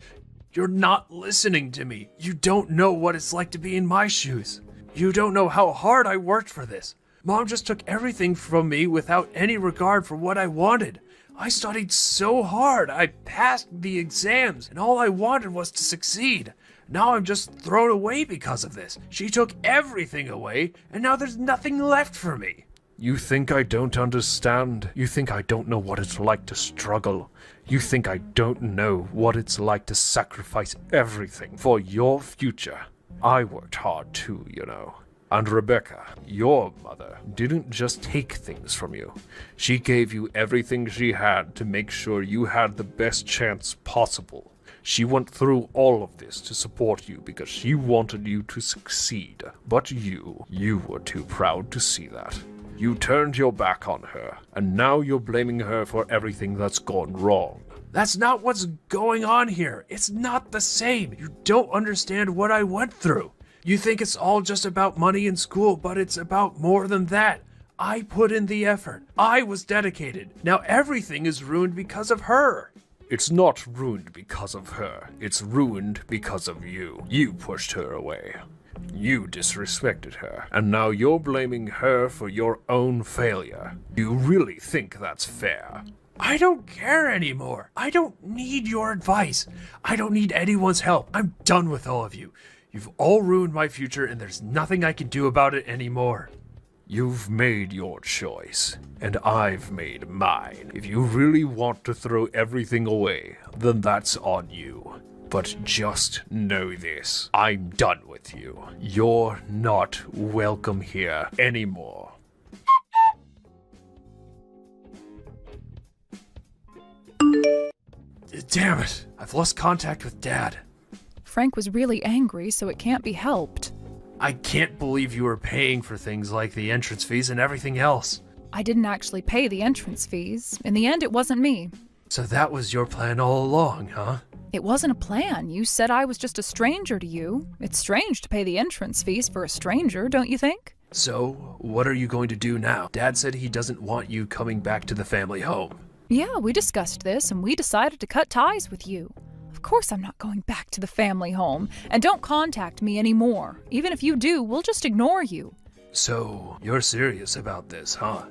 You're not listening to me. You don't know what it's like to be in my shoes. You don't know how hard I worked for this. Mom just took everything from me without any regard for what I wanted. I studied so hard. I passed the exams, and all I wanted was to succeed. Now I'm just thrown away because of this. She took everything away, and now there's nothing left for me. You think I don't understand? You think I don't know what it's like to struggle? You think I don't know what it's like to sacrifice everything for your future? I worked hard too, you know. And Rebecca, your mother, didn't just take things from you. She gave you everything she had to make sure you had the best chance possible. She went through all of this to support you because she wanted you to succeed. But you were too proud to see that. You turned your back on her, and now you're blaming her for everything that's gone wrong. That's not what's going on here. It's not the same. You don't understand what I went through. You think it's all just about money in school, but it's about more than that. I put in the effort. I was dedicated. Now everything is ruined because of her. It's not ruined because of her. It's ruined because of you. You pushed her away. You disrespected her, and now you're blaming her for your own failure. You really think that's fair? I don't care anymore. I don't need your advice. I don't need anyone's help. I'm done with all of you. You've all ruined my future, and there's nothing I can do about it anymore. You've made your choice, and I've made mine. If you really want to throw everything away, then that's on you. But just know this, I'm done with you. You're not welcome here anymore. Damn it, I've lost contact with Dad. Frank was really angry, so it can't be helped. I can't believe you were paying for things like the entrance fees and everything else. I didn't actually pay the entrance fees. In the end, it wasn't me. So that was your plan all along, huh? It wasn't a plan. You said I was just a stranger to you. It's strange to pay the entrance fees for a stranger, don't you think? So, what are you going to do now? Dad said he doesn't want you coming back to the family home. Yeah, we discussed this, and we decided to cut ties with you. Of course I'm not going back to the family home, and don't contact me anymore. Even if you do, we'll just ignore you. So, you're serious about this, huh?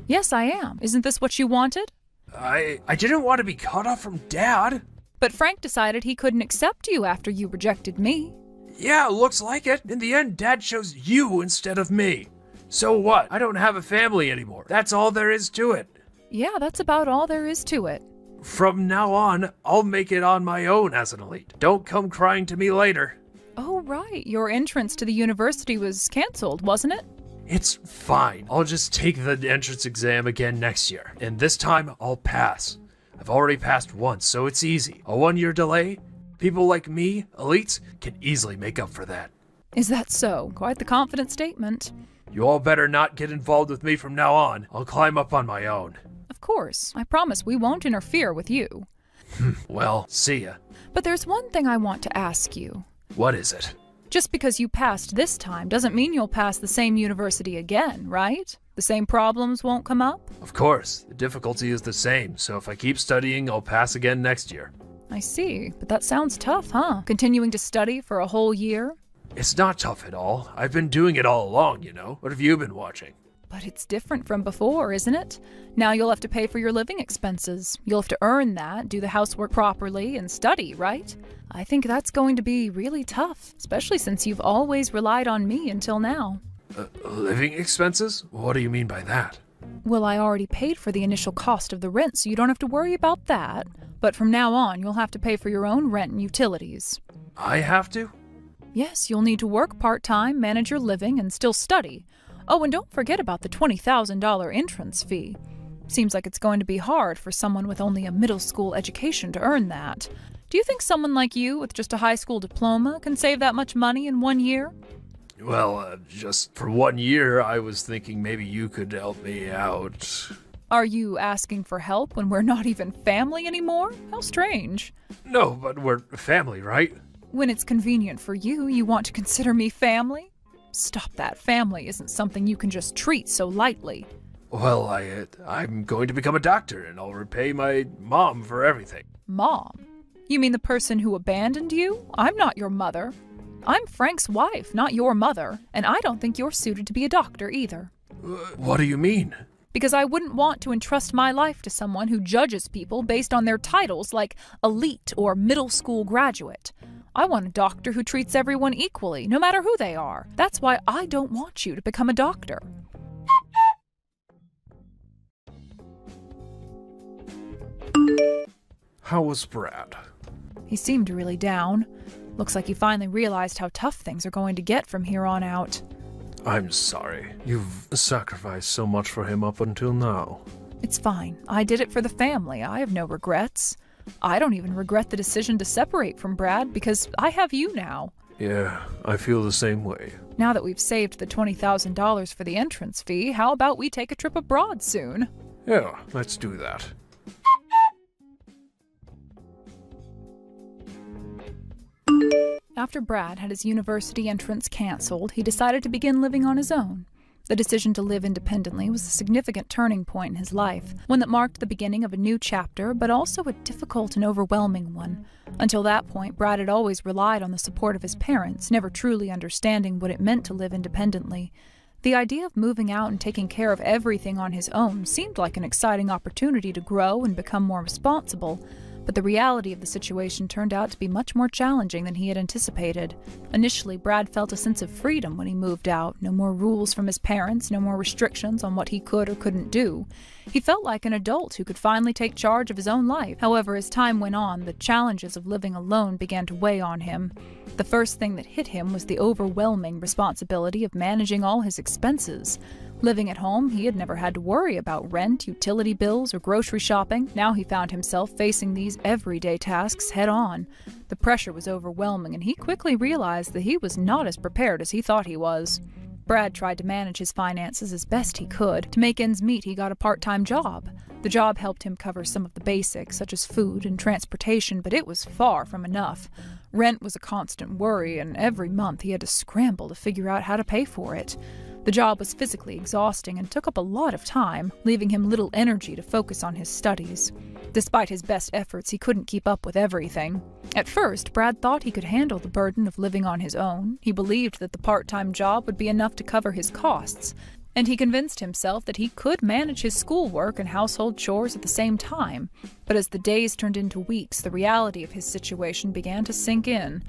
Yes, I am. Isn't this what you wanted? I didn't want to be cut off from Dad. But Frank decided he couldn't accept you after you rejected me. Yeah, looks like it. In the end, Dad chose you instead of me. So what? I don't have a family anymore. That's all there is to it. Yeah, that's about all there is to it. From now on, I'll make it on my own as an elite. Don't come crying to me later. Oh, right. Your entrance to the university was canceled, wasn't it? It's fine. I'll just take the entrance exam again next year. And this time, I'll pass. I've already passed once, so it's easy. A 1-year delay? People like me, elites, can easily make up for that. Is that so? Quite the confident statement. You all better not get involved with me from now on. I'll climb up on my own. Of course. I promise we won't interfere with you. Well, see ya. But there's one thing I want to ask you. What is it? Just because you passed this time doesn't mean you'll pass the same university again, right? The same problems won't come up? Of course, the difficulty is the same, so if I keep studying, I'll pass again next year. I see, but that sounds tough, huh? Continuing to study for a whole year? It's not tough at all. I've been doing it all along, you know. What have you been watching? But it's different from before, isn't it? Now you'll have to pay for your living expenses. You'll have to earn that, do the housework properly, and study, right? I think that's going to be really tough, especially since you've always relied on me until now. Living expenses? What do you mean by that? Well, I already paid for the initial cost of the rent, so you don't have to worry about that. But from now on, you'll have to pay for your own rent and utilities. I have to? Yes, you'll need to work part-time, manage your living, and still study. Oh, and don't forget about the $20,000 entrance fee. Seems like it's going to be hard for someone with only a middle school education to earn that. Do you think someone like you with just a high school diploma can save that much money in 1 year? Well, just for 1 year, I was thinking maybe you could help me out. Are you asking for help when we're not even family anymore? How strange. No, but we're family, right? When it's convenient for you, you want to consider me family? Stop that. Family isn't something you can just treat so lightly. Well, I'm going to become a doctor, and I'll repay my mom for everything. Mom? You mean the person who abandoned you? I'm not your mother. I'm Frank's wife, not your mother, and I don't think you're suited to be a doctor either. What do you mean? Because I wouldn't want to entrust my life to someone who judges people based on their titles like elite or middle school graduate. I want a doctor who treats everyone equally, no matter who they are. That's why I don't want you to become a doctor. How was Brad? He seemed really down. Looks like he finally realized how tough things are going to get from here on out. I'm sorry. You've sacrificed so much for him up until now. It's fine. I did it for the family. I have no regrets. I don't even regret the decision to separate from Brad because I have you now. Yeah, I feel the same way. Now that we've saved the $20,000 for the entrance fee, how about we take a trip abroad soon? Yeah, let's do that. After Brad had his university entrance canceled, he decided to begin living on his own. The decision to live independently was a significant turning point in his life, one that marked the beginning of a new chapter, but also a difficult and overwhelming one. Until that point, Brad had always relied on the support of his parents, never truly understanding what it meant to live independently. The idea of moving out and taking care of everything on his own seemed like an exciting opportunity to grow and become more responsible. But the reality of the situation turned out to be much more challenging than he had anticipated. Initially, Brad felt a sense of freedom when he moved out. No more rules from his parents, no more restrictions on what he could or couldn't do. He felt like an adult who could finally take charge of his own life. However, as time went on, the challenges of living alone began to weigh on him. The first thing that hit him was the overwhelming responsibility of managing all his expenses. Living at home, he had never had to worry about rent, utility bills, or grocery shopping. Now he found himself facing these everyday tasks head-on. The pressure was overwhelming, and he quickly realized that he was not as prepared as he thought he was. Brad tried to manage his finances as best he could. To make ends meet, he got a part-time job. The job helped him cover some of the basics, such as food and transportation, but it was far from enough. Rent was a constant worry, and every month he had to scramble to figure out how to pay for it. The job was physically exhausting and took up a lot of time, leaving him little energy to focus on his studies. Despite his best efforts, he couldn't keep up with everything. At first, Brad thought he could handle the burden of living on his own. He believed that the part-time job would be enough to cover his costs, and he convinced himself that he could manage his schoolwork and household chores at the same time. But as the days turned into weeks, the reality of his situation began to sink in.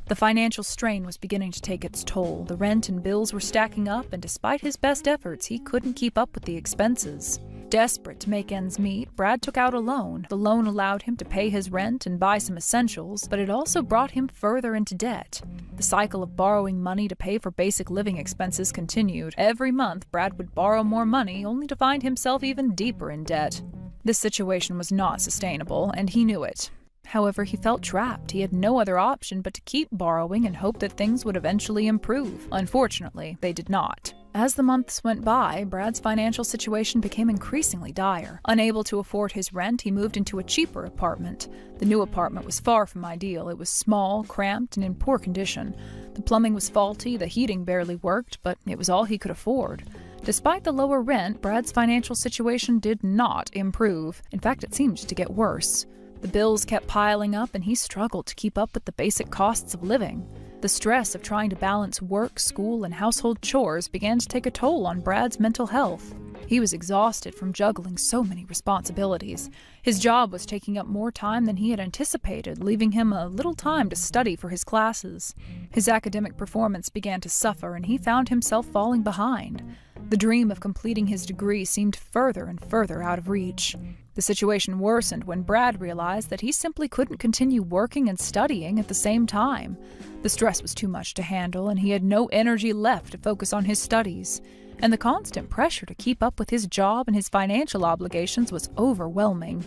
The financial strain was beginning to take its toll. The rent and bills were stacking up, and despite his best efforts, he couldn't keep up with the expenses. Desperate to make ends meet, Brad took out a loan. The loan allowed him to pay his rent and buy some essentials, but it also brought him further into debt. The cycle of borrowing money to pay for basic living expenses continued. Every month, Brad would borrow more money, only to find himself even deeper in debt. This situation was not sustainable, and he knew it. However, he felt trapped. He had no other option but to keep borrowing and hope that things would eventually improve. Unfortunately, they did not. As the months went by, Brad's financial situation became increasingly dire. Unable to afford his rent, he moved into a cheaper apartment. The new apartment was far from ideal. It was small, cramped, and in poor condition. The plumbing was faulty, the heating barely worked, but it was all he could afford. Despite the lower rent, Brad's financial situation did not improve. In fact, it seemed to get worse. The bills kept piling up, and he struggled to keep up with the basic costs of living. The stress of trying to balance work, school, and household chores began to take a toll on Brad's mental health. He was exhausted from juggling so many responsibilities. His job was taking up more time than he had anticipated, leaving him a little time to study for his classes. His academic performance began to suffer, and he found himself falling behind. The dream of completing his degree seemed further and further out of reach. The situation worsened when Brad realized that he simply couldn't continue working and studying at the same time. The stress was too much to handle, and he had no energy left to focus on his studies. And the constant pressure to keep up with his job and his financial obligations was overwhelming.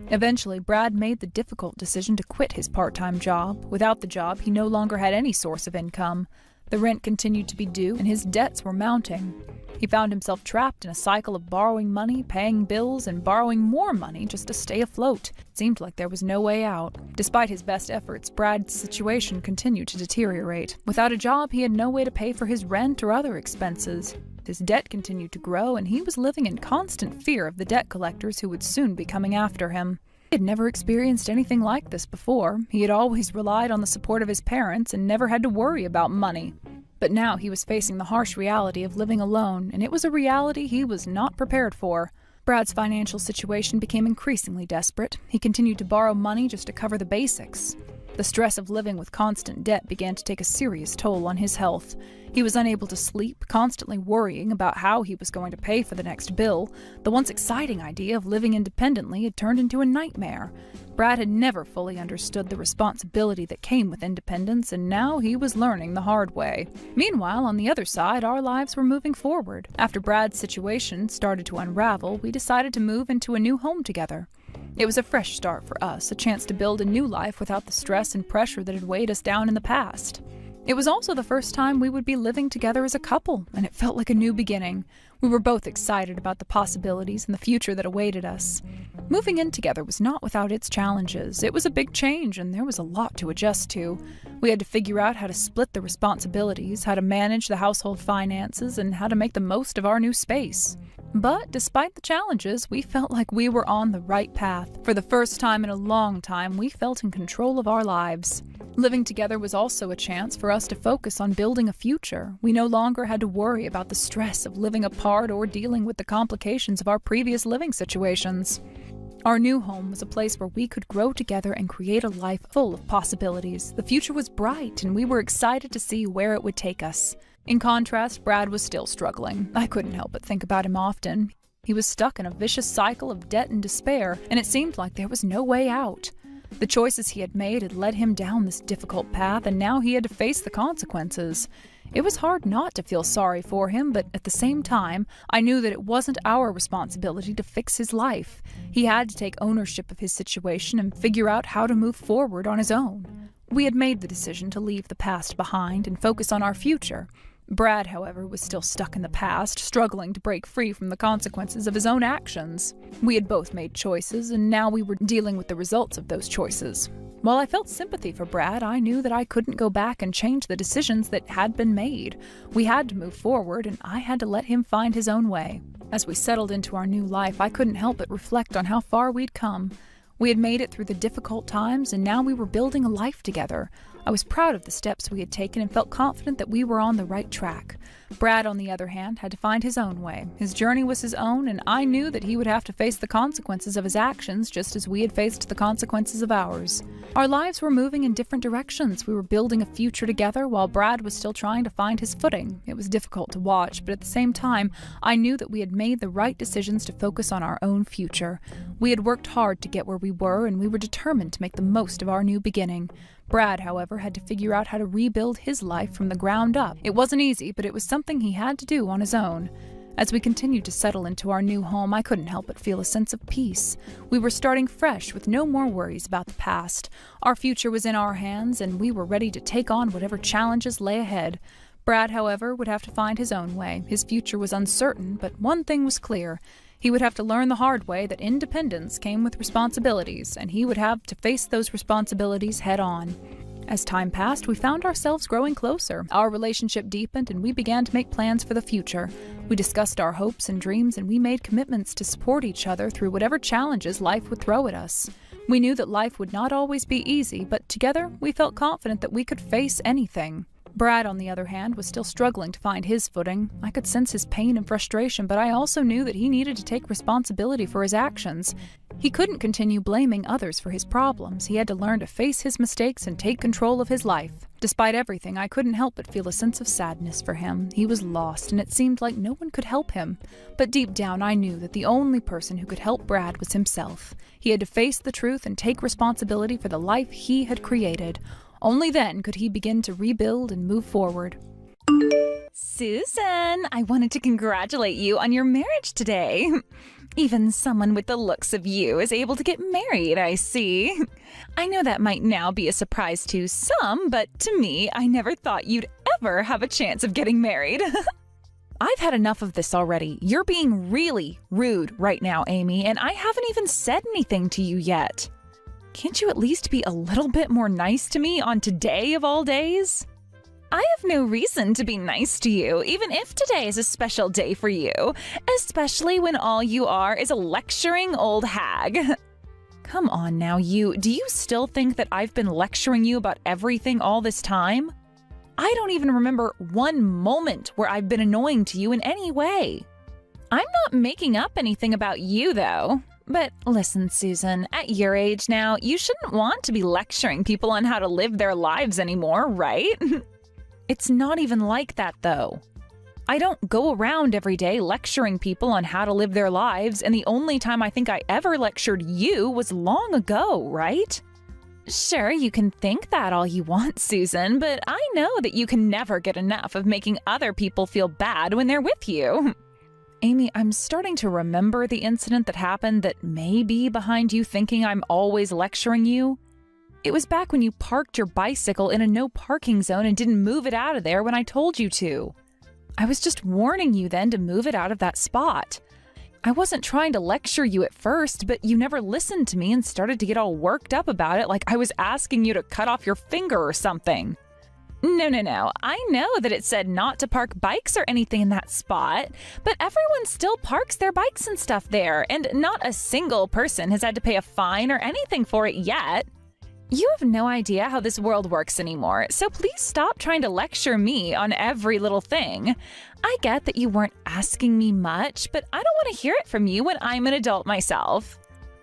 Eventually, Brad made the difficult decision to quit his part-time job. Without the job, he no longer had any source of income. The rent continued to be due, and his debts were mounting. He found himself trapped in a cycle of borrowing money, paying bills, and borrowing more money just to stay afloat. It seemed like there was no way out. Despite his best efforts, Brad's situation continued to deteriorate. Without a job, he had no way to pay for his rent or other expenses. His debt continued to grow, and he was living in constant fear of the debt collectors who would soon be coming after him. He had never experienced anything like this before. He had always relied on the support of his parents and never had to worry about money. But now he was facing the harsh reality of living alone, and it was a reality he was not prepared for. Brad's financial situation became increasingly desperate. He continued to borrow money just to cover the basics. The stress of living with constant debt began to take a serious toll on his health. He was unable to sleep, constantly worrying about how he was going to pay for the next bill. The once exciting idea of living independently had turned into a nightmare. Brad had never fully understood the responsibility that came with independence, and now he was learning the hard way. Meanwhile, on the other side, our lives were moving forward. After Brad's situation started to unravel, we decided to move into a new home together. It was a fresh start for us, a chance to build a new life without the stress and pressure that had weighed us down in the past. It was also the first time we would be living together as a couple, and it felt like a new beginning. We were both excited about the possibilities and the future that awaited us. Moving in together was not without its challenges. It was a big change, and there was a lot to adjust to. We had to figure out how to split the responsibilities, how to manage the household finances, and how to make the most of our new space. But despite the challenges, we felt like we were on the right path. For the first time in a long time, we felt in control of our lives. Living together was also a chance for us to focus on building a future. We no longer had to worry about the stress of living apart or dealing with the complications of our previous living situations. Our new home was a place where we could grow together and create a life full of possibilities. The future was bright, and we were excited to see where it would take us. In contrast, Brad was still struggling. I couldn't help but think about him often. He was stuck in a vicious cycle of debt and despair, and it seemed like there was no way out. The choices he had made had led him down this difficult path, and now he had to face the consequences. It was hard not to feel sorry for him, but at the same time, I knew that it wasn't our responsibility to fix his life. He had to take ownership of his situation and figure out how to move forward on his own. We had made the decision to leave the past behind and focus on our future. Brad, however, was still stuck in the past, struggling to break free from the consequences of his own actions. We had both made choices, and now we were dealing with the results of those choices. While I felt sympathy for Brad, I knew that I couldn't go back and change the decisions that had been made. We had to move forward, and I had to let him find his own way. As we settled into our new life, I couldn't help but reflect on how far we'd come. We had made it through the difficult times, and now we were building a life together. I was proud of the steps we had taken and felt confident that we were on the right track. Brad, on the other hand, had to find his own way. His journey was his own, and I knew that he would have to face the consequences of his actions just as we had faced the consequences of ours. Our lives were moving in different directions. We were building a future together while Brad was still trying to find his footing. It was difficult to watch, but at the same time, I knew that we had made the right decisions to focus on our own future. We had worked hard to get where we were, and we were determined to make the most of our new beginning. Brad, however, had to figure out how to rebuild his life from the ground up. It wasn't easy, but it was something he had to do on his own. As we continued to settle into our new home, I couldn't help but feel a sense of peace. We were starting fresh with no more worries about the past. Our future was in our hands, and we were ready to take on whatever challenges lay ahead. Brad, however, would have to find his own way. His future was uncertain, but one thing was clear. He would have to learn the hard way that independence came with responsibilities, and he would have to face those responsibilities head on. As time passed, we found ourselves growing closer. Our relationship deepened, and we began to make plans for the future. We discussed our hopes and dreams, and we made commitments to support each other through whatever challenges life would throw at us. We knew that life would not always be easy, but together we felt confident that we could face anything. Brad, on the other hand, was still struggling to find his footing. I could sense his pain and frustration, but I also knew that he needed to take responsibility for his actions. He couldn't continue blaming others for his problems. He had to learn to face his mistakes and take control of his life. Despite everything, I couldn't help but feel a sense of sadness for him. He was lost, and it seemed like no one could help him. But deep down, I knew that the only person who could help Brad was himself. He had to face the truth and take responsibility for the life he had created. Only then could he begin to rebuild and move forward. Susan, I wanted to congratulate you on your marriage today. Even someone with the looks of you is able to get married, I see. I know that might now be a surprise to some, but to me, I never thought you'd ever have a chance of getting married. I've had enough of this already. You're being really rude right now, Amy, and I haven't even said anything to you yet. Can't you at least be a little bit more nice to me on today of all days? I have no reason to be nice to you, even if today is a special day for you, especially when all you are is a lecturing old hag. Come on now, do you still think that I've been lecturing you about everything all this time? I don't even remember one moment where I've been annoying to you in any way. I'm not making up anything about you, though. But listen, Susan, at your age now, you shouldn't want to be lecturing people on how to live their lives anymore, right? It's not even like that, though. I don't go around every day lecturing people on how to live their lives, and the only time I think I ever lectured you was long ago, right? Sure, you can think that all you want, Susan, but I know that you can never get enough of making other people feel bad when they're with you. Amy, I'm starting to remember the incident that happened that may be behind you thinking I'm always lecturing you. It was back when you parked your bicycle in a no parking zone and didn't move it out of there when I told you to. I was just warning you then to move it out of that spot. I wasn't trying to lecture you at first, but you never listened to me and started to get all worked up about it like I was asking you to cut off your finger or something. No. I know that it said not to park bikes or anything in that spot, but everyone still parks their bikes and stuff there, and not a single person has had to pay a fine or anything for it yet. You have no idea how this world works anymore, so please stop trying to lecture me on every little thing. I get that you weren't asking me much, but I don't want to hear it from you when I'm an adult myself.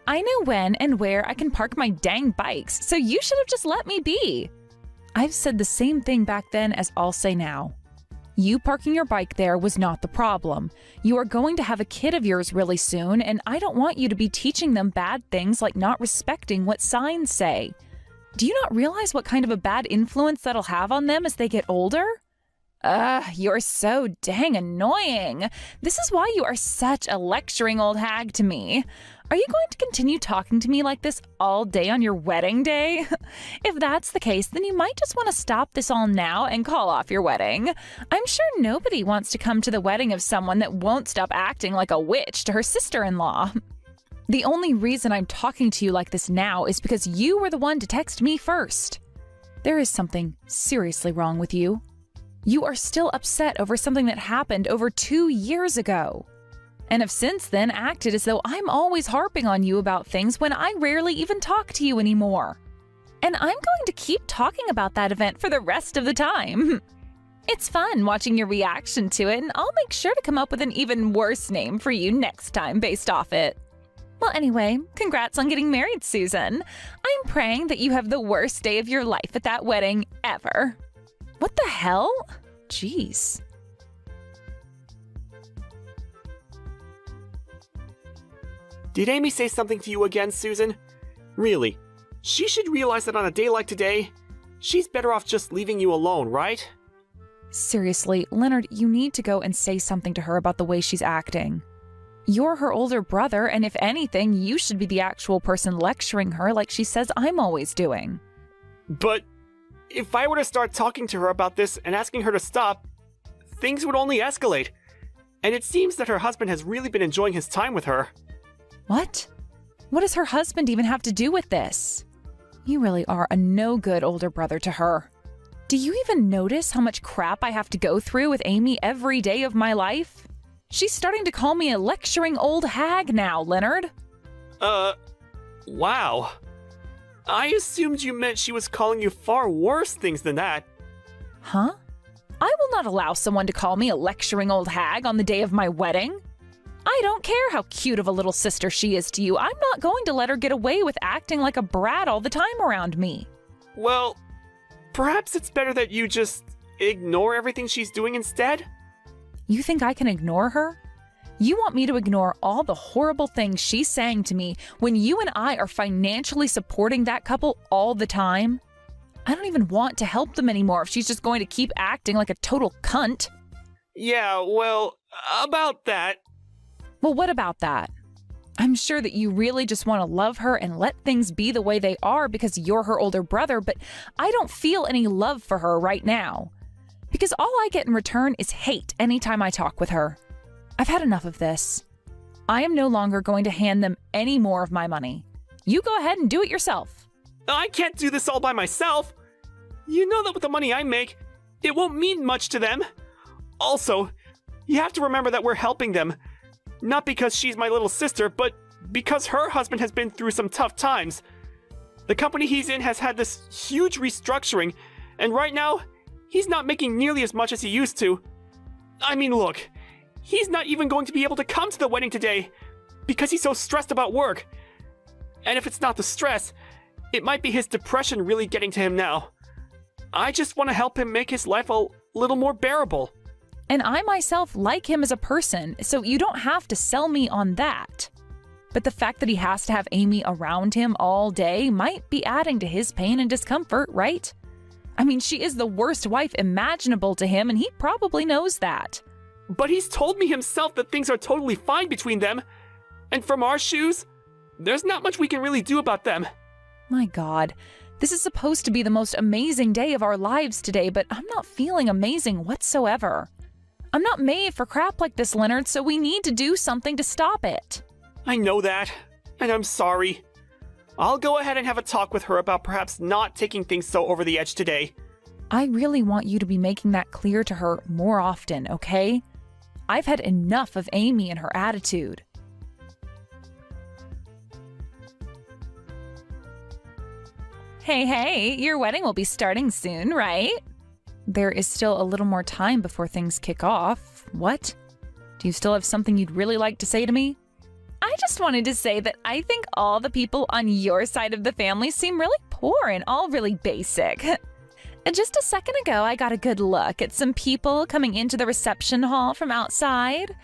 I know when and where I can park my dang bikes, so you should have just let me be. I've said the same thing back then as I'll say now. You parking your bike there was not the problem. You are going to have a kid of yours really soon, and I don't want you to be teaching them bad things like not respecting what signs say. Do you not realize what kind of a bad influence that'll have on them as they get older? You're so dang annoying. This is why you are such a lecturing old hag to me. Are you going to continue talking to me like this all day on your wedding day? If that's the case, then you might just want to stop this all now and call off your wedding. I'm sure nobody wants to come to the wedding of someone that won't stop acting like a witch to her sister-in-law. The only reason I'm talking to you like this now is because you were the one to text me first. There is something seriously wrong with you. You are still upset over something that happened over 2 years ago, and have since then acted as though I'm always harping on you about things when I rarely even talk to you anymore. And I'm going to keep talking about that event for the rest of the time. It's fun watching your reaction to it, and I'll make sure to come up with an even worse name for you next time based off it. Well, anyway, congrats on getting married, Susan. I'm praying that you have the worst day of your life at that wedding ever. What the hell? Jeez. Did Amy say something to you again, Susan? Really? She should realize that on a day like today, she's better off just leaving you alone, right? Seriously, Leonard, you need to go and say something to her about the way she's acting. You're her older brother, and if anything, you should be the actual person lecturing her like she says I'm always doing. But if I were to start talking to her about this and asking her to stop, things would only escalate. And it seems that her husband has really been enjoying his time with her. What? What does her husband even have to do with this? You really are a no-good older brother to her. Do you even notice how much crap I have to go through with Amy every day of my life? She's starting to call me a lecturing old hag now, Leonard. Wow. I assumed you meant she was calling you far worse things than that. Huh? I will not allow someone to call me a lecturing old hag on the day of my wedding. I don't care how cute of a little sister she is to you. I'm not going to let her get away with acting like a brat all the time around me. Well, perhaps it's better that you just ignore everything she's doing instead? You think I can ignore her? You want me to ignore all the horrible things she's saying to me when you and I are financially supporting that couple all the time? I don't even want to help them anymore if she's just going to keep acting like a total cunt. Yeah, well, about that. Well, what about that? I'm sure that you really just want to love her and let things be the way they are because you're her older brother, but I don't feel any love for her right now. Because all I get in return is hate anytime I talk with her. I've had enough of this. I am no longer going to hand them any more of my money. You go ahead and do it yourself. I can't do this all by myself. You know that with the money I make, it won't mean much to them. Also, you have to remember that we're helping them. Not because she's my little sister, but because her husband has been through some tough times. The company he's in has had this huge restructuring, and right now, he's not making nearly as much as he used to. I mean, look, he's not even going to be able to come to the wedding today because he's so stressed about work. And if it's not the stress, it might be his depression really getting to him now. I just want to help him make his life a little more bearable. And I myself like him as a person, so you don't have to sell me on that. But the fact that he has to have Amy around him all day might be adding to his pain and discomfort, right? I mean, she is the worst wife imaginable to him, and he probably knows that. But he's told me himself that things are totally fine between them. And from our shoes, there's not much we can really do about them. My God, this is supposed to be the most amazing day of our lives today, but I'm not feeling amazing whatsoever. I'm not made for crap like this, Leonard, so we need to do something to stop it. I know that, and I'm sorry. I'll go ahead and have a talk with her about perhaps not taking things so over the edge today. I really want you to be making that clear to her more often, okay? I've had enough of Amy and her attitude. Hey, your wedding will be starting soon, right? There is still a little more time before things kick off. What? Do you still have something you'd really like to say to me? I just wanted to say that I think all the people on your side of the family seem really poor and all really basic. Just a second ago, I got a good look at some people coming into the reception hall from outside.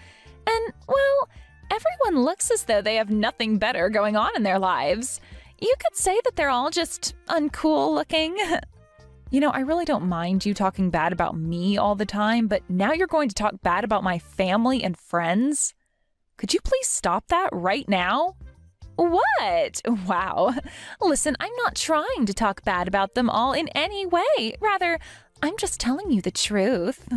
And, well, everyone looks as though they have nothing better going on in their lives. You could say that they're all just uncool looking. You know, I really don't mind you talking bad about me all the time, but now you're going to talk bad about my family and friends? Could you please stop that right now? What? Wow. Listen, I'm not trying to talk bad about them all in any way. Rather, I'm just telling you the truth.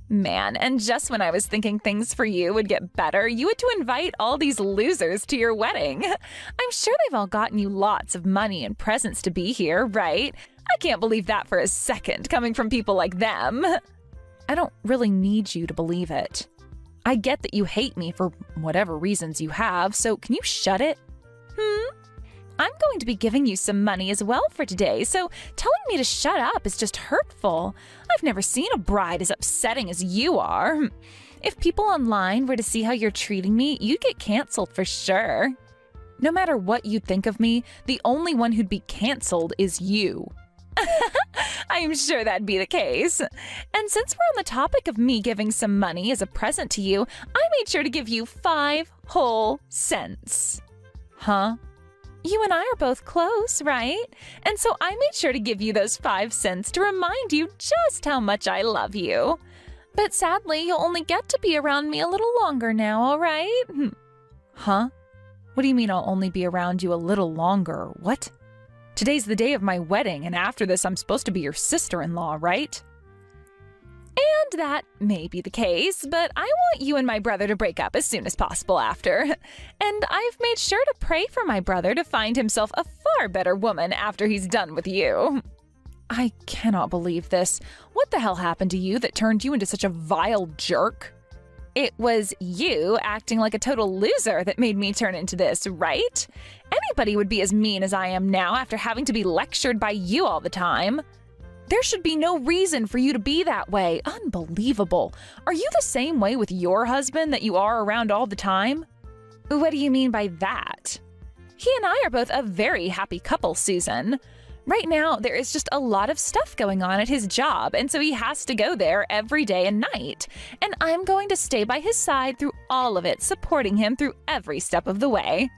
Man, and just when I was thinking things for you would get better, you had to invite all these losers to your wedding. I'm sure they've all gotten you lots of money and presents to be here, right? I can't believe that for a second, coming from people like them. I don't really need you to believe it. I get that you hate me for whatever reasons you have, so can you shut it? I'm going to be giving you some money as well for today, so telling me to shut up is just hurtful. I've never seen a bride as upsetting as you are. If people online were to see how you're treating me, you'd get canceled for sure. No matter what you'd think of me, the only one who'd be canceled is you. I'm sure that'd be the case. And since we're on the topic of me giving some money as a present to you, I made sure to give you 5 whole cents. Huh? You and I are both close, right? And so I made sure to give you those 5 cents to remind you just how much I love you. But sadly, you'll only get to be around me a little longer now, all right? Huh? What do you mean I'll only be around you a little longer? What? Today's the day of my wedding, and after this I'm supposed to be your sister-in-law, right? And that may be the case, but I want you and my brother to break up as soon as possible after. And I've made sure to pray for my brother to find himself a far better woman after he's done with you. I cannot believe this. What the hell happened to you that turned you into such a vile jerk? It was you acting like a total loser that made me turn into this, right? Anybody would be as mean as I am now after having to be lectured by you all the time. There should be no reason for you to be that way. Unbelievable. Are you the same way with your husband that you are around all the time? What do you mean by that? He and I are both a very happy couple, Susan. Right now, there is just a lot of stuff going on at his job, and so he has to go there every day and night. And I'm going to stay by his side through all of it, supporting him through every step of the way.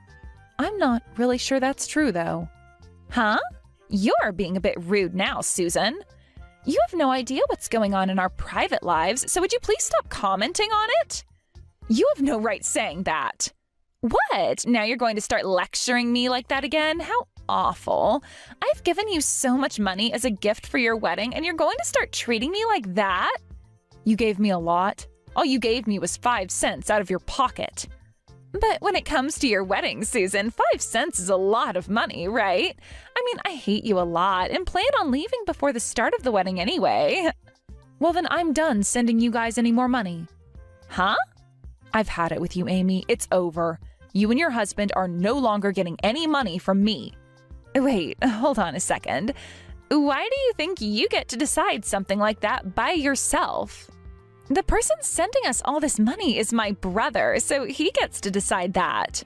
I'm not really sure that's true, though. Huh? You're being a bit rude now, Susan. You have no idea what's going on in our private lives, so would you please stop commenting on it? You have no right saying that. What? Now you're going to start lecturing me like that again? How awful. I've given you so much money as a gift for your wedding, and you're going to start treating me like that? You gave me a lot. All you gave me was 5 cents out of your pocket. But when it comes to your wedding, Susan, 5 cents is a lot of money, right? I mean, I hate you a lot and plan on leaving before the start of the wedding anyway. Well, then I'm done sending you guys any more money. Huh? I've had it with you, Amy. It's over. You and your husband are no longer getting any money from me. Wait, hold on a second. Why do you think you get to decide something like that by yourself? The person sending us all this money is my brother, so he gets to decide that.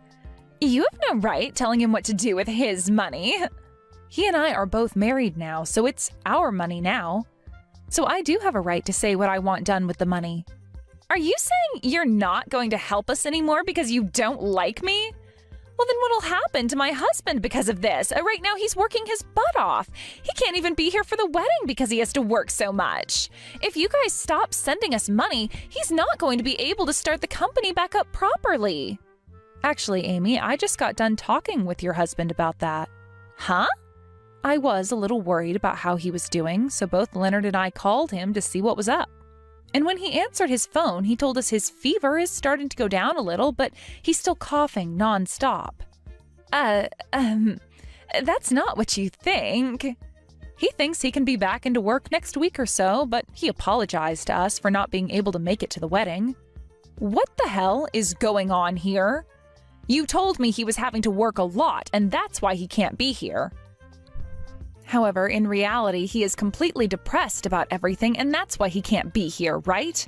You have no right telling him what to do with his money. He and I are both married now, so it's our money now. So I do have a right to say what I want done with the money. Are you saying you're not going to help us anymore because you don't like me? Well, then what'll happen to my husband because of this? Right now he's working his butt off. He can't even be here for the wedding because he has to work so much. If you guys stop sending us money, he's not going to be able to start the company back up properly. Actually, Amy, I just got done talking with your husband about that. Huh? I was a little worried about how he was doing, so both Leonard and I called him to see what was up. And when he answered his phone, he told us his fever is starting to go down a little, but he's still coughing nonstop. That's not what you think. He thinks he can be back into work next week or so, but he apologized to us for not being able to make it to the wedding. What the hell is going on here? You told me he was having to work a lot, and that's why he can't be here. However, in reality, he is completely depressed about everything, and that's why he can't be here, right?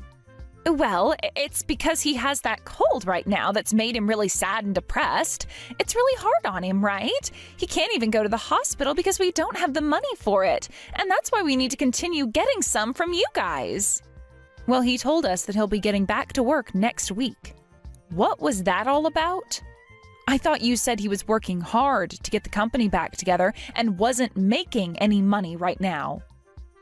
Well, it's because he has that cold right now that's made him really sad and depressed. It's really hard on him, right? He can't even go to the hospital because we don't have the money for it, and that's why we need to continue getting some from you guys. Well, he told us that he'll be getting back to work next week. What was that all about? I thought you said he was working hard to get the company back together and wasn't making any money right now.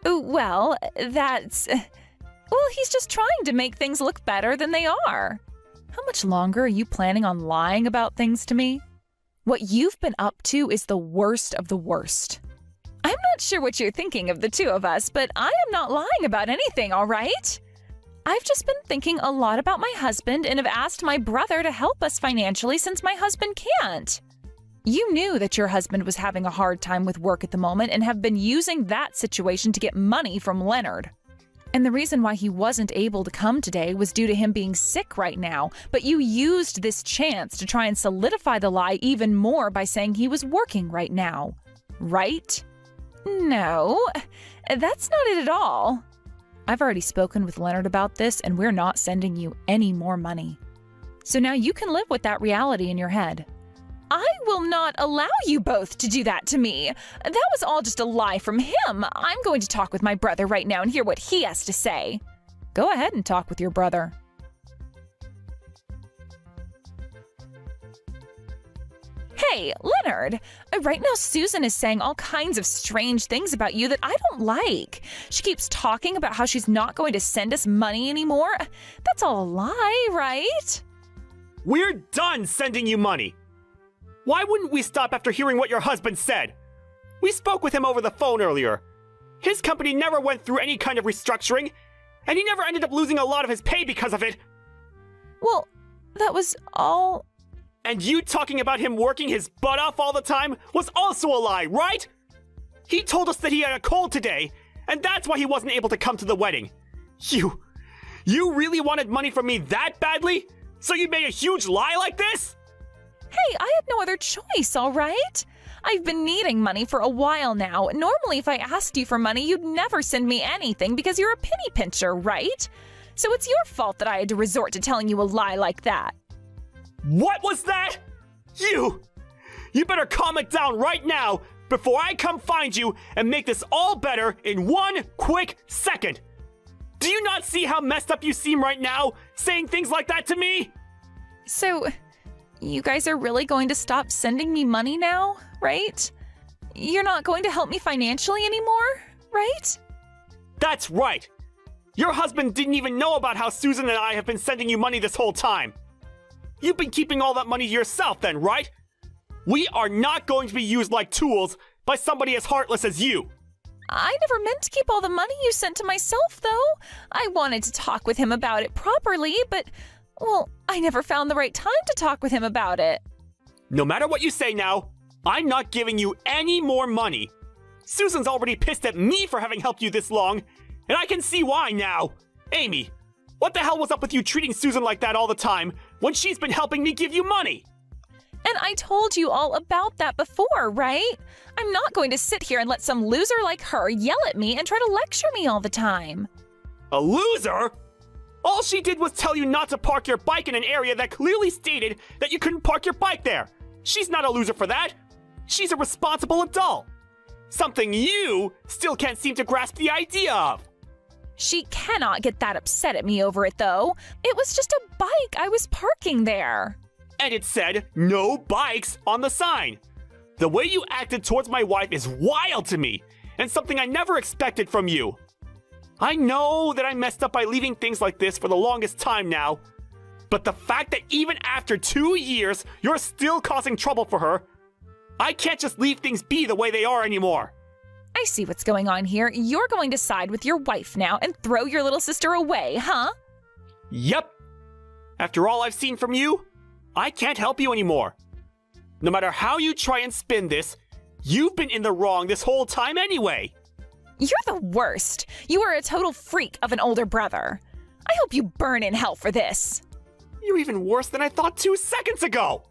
Well, he's just trying to make things look better than they are. How much longer are you planning on lying about things to me? What you've been up to is the worst of the worst. I'm not sure what you're thinking of the two of us, but I am not lying about anything, all right? I've just been thinking a lot about my husband and have asked my brother to help us financially since my husband can't. You knew that your husband was having a hard time with work at the moment and have been using that situation to get money from Leonard. And the reason why he wasn't able to come today was due to him being sick right now, but you used this chance to try and solidify the lie even more by saying he was working right now. Right? No, that's not it at all. I've already spoken with Leonard about this, and we're not sending you any more money. So now you can live with that reality in your head. I will not allow you both to do that to me. That was all just a lie from him. I'm going to talk with my brother right now and hear what he has to say. Go ahead and talk with your brother. Hey, Leonard, right now Susan is saying all kinds of strange things about you that I don't like. She keeps talking about how she's not going to send us money anymore. That's all a lie, right? We're done sending you money. Why wouldn't we stop after hearing what your husband said? We spoke with him over the phone earlier. His company never went through any kind of restructuring, and he never ended up losing a lot of his pay because of it. Well, that was all... And you talking about him working his butt off all the time was also a lie, right? He told us that he had a cold today, and that's why he wasn't able to come to the wedding. You really wanted money from me that badly? So you made a huge lie like this? Hey, I had no other choice, all right? I've been needing money for a while now. Normally, if I asked you for money, you'd never send me anything because you're a penny pincher, right? So it's your fault that I had to resort to telling you a lie like that. What was that? You better calm it down right now before I come find you and make this all better in 1 quick second. Do you not see how messed up you seem right now, saying things like that to me? So, you guys are really going to stop sending me money now, right? You're not going to help me financially anymore, right? That's right. Your husband didn't even know about how Susan and I have been sending you money this whole time. You've been keeping all that money to yourself then, right? We are not going to be used like tools by somebody as heartless as you. I never meant to keep all the money you sent to myself, though. I wanted to talk with him about it properly, but, well, I never found the right time to talk with him about it. No matter what you say now, I'm not giving you any more money. Susan's already pissed at me for having helped you this long, and I can see why now. Amy, what the hell was up with you treating Susan like that all the time when she's been helping me give you money? And I told you all about that before, right? I'm not going to sit here and let some loser like her yell at me and try to lecture me all the time. A loser? All she did was tell you not to park your bike in an area that clearly stated that you couldn't park your bike there. She's not a loser for that. She's a responsible adult. Something you still can't seem to grasp the idea of. She cannot get that upset at me over it, though. It was just a bike I was parking there. And it said, no bikes on the sign. The way you acted towards my wife is wild to me, and something I never expected from you. I know that I messed up by leaving things like this for the longest time now, but the fact that even after 2 years, you're still causing trouble for her, I can't just leave things be the way they are anymore. I see what's going on here. You're going to side with your wife now and throw your little sister away, huh? Yep. After all I've seen from you, I can't help you anymore. No matter how you try and spin this, you've been in the wrong this whole time anyway. You're the worst. You are a total freak of an older brother. I hope you burn in hell for this. You're even worse than I thought 2 seconds ago.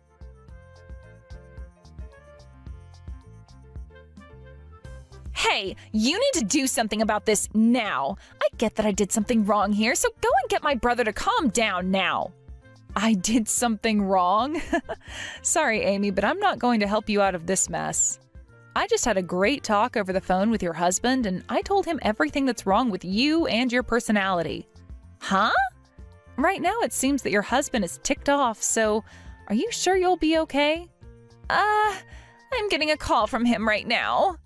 Hey, you need to do something about this now. I get that I did something wrong here, so go and get my brother to calm down now. I did something wrong? Sorry, Amy, but I'm not going to help you out of this mess. I just had a great talk over the phone with your husband, and I told him everything that's wrong with you and your personality. Huh? Right now it seems that your husband is ticked off, so are you sure you'll be okay? I'm getting a call from him right now.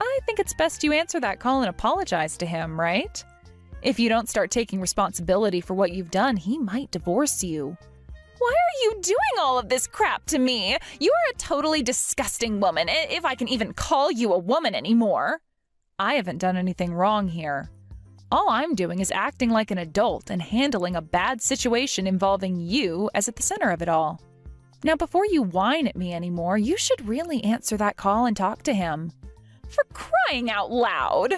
I think it's best you answer that call and apologize to him, right? If you don't start taking responsibility for what you've done, he might divorce you. Why are you doing all of this crap to me? You are a totally disgusting woman, if I can even call you a woman anymore. I haven't done anything wrong here. All I'm doing is acting like an adult and handling a bad situation involving you as at the center of it all. Now, before you whine at me anymore, you should really answer that call and talk to him. For crying out loud!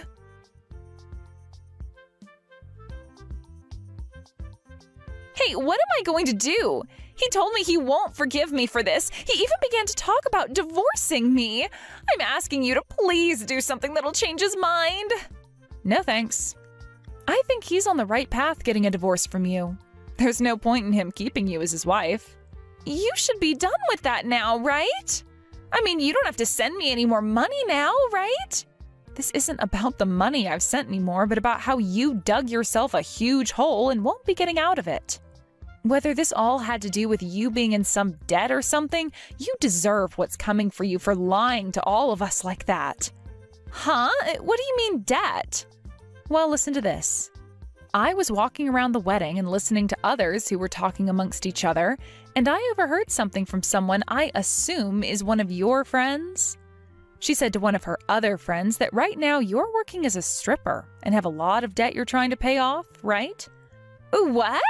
Hey, what am I going to do? He told me he won't forgive me for this. He even began to talk about divorcing me. I'm asking you to please do something that'll change his mind. No thanks. I think he's on the right path getting a divorce from you. There's no point in him keeping you as his wife. You should be done with that now, right? I mean, you don't have to send me any more money now, right? This isn't about the money I've sent anymore, but about how you dug yourself a huge hole and won't be getting out of it. Whether this all had to do with you being in some debt or something, you deserve what's coming for you for lying to all of us like that. Huh? What do you mean debt? Well, listen to this. I was walking around the wedding and listening to others who were talking amongst each other, and I overheard something from someone I assume is one of your friends. She said to one of her other friends that right now you're working as a stripper and have a lot of debt you're trying to pay off, right? What?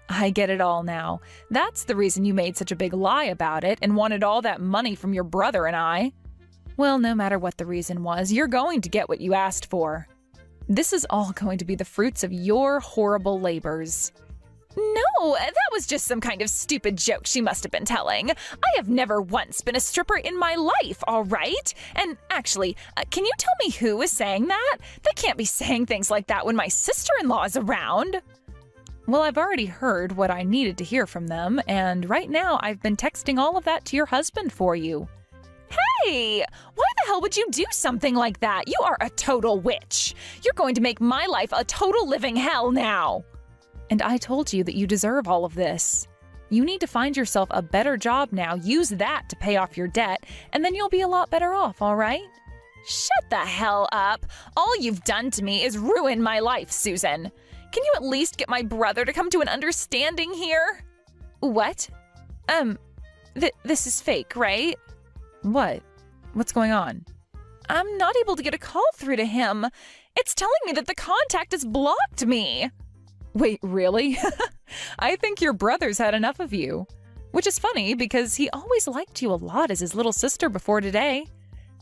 I get it all now. That's the reason you made such a big lie about it and wanted all that money from your brother and I. Well, no matter what the reason was, you're going to get what you asked for. This is all going to be the fruits of your horrible labors. No, that was just some kind of stupid joke she must have been telling. I have never once been a stripper in my life, all right? And actually, can you tell me who is saying that? They can't be saying things like that when my sister-in-law is around. Well, I've already heard what I needed to hear from them, and right now I've been texting all of that to your husband for you. Hey! Why the hell would you do something like that? You are a total witch. You're going to make my life a total living hell now. And I told you that you deserve all of this. You need to find yourself a better job now, use that to pay off your debt, and then you'll be a lot better off, all right? Shut the hell up. All you've done to me is ruin my life, Susan. Can you at least get my brother to come to an understanding here? What? This is fake, right? What? What's going on? I'm not able to get a call through to him. It's telling me that the contact has blocked me. Wait, really? I think your brother's had enough of you. Which is funny because he always liked you a lot as his little sister before today.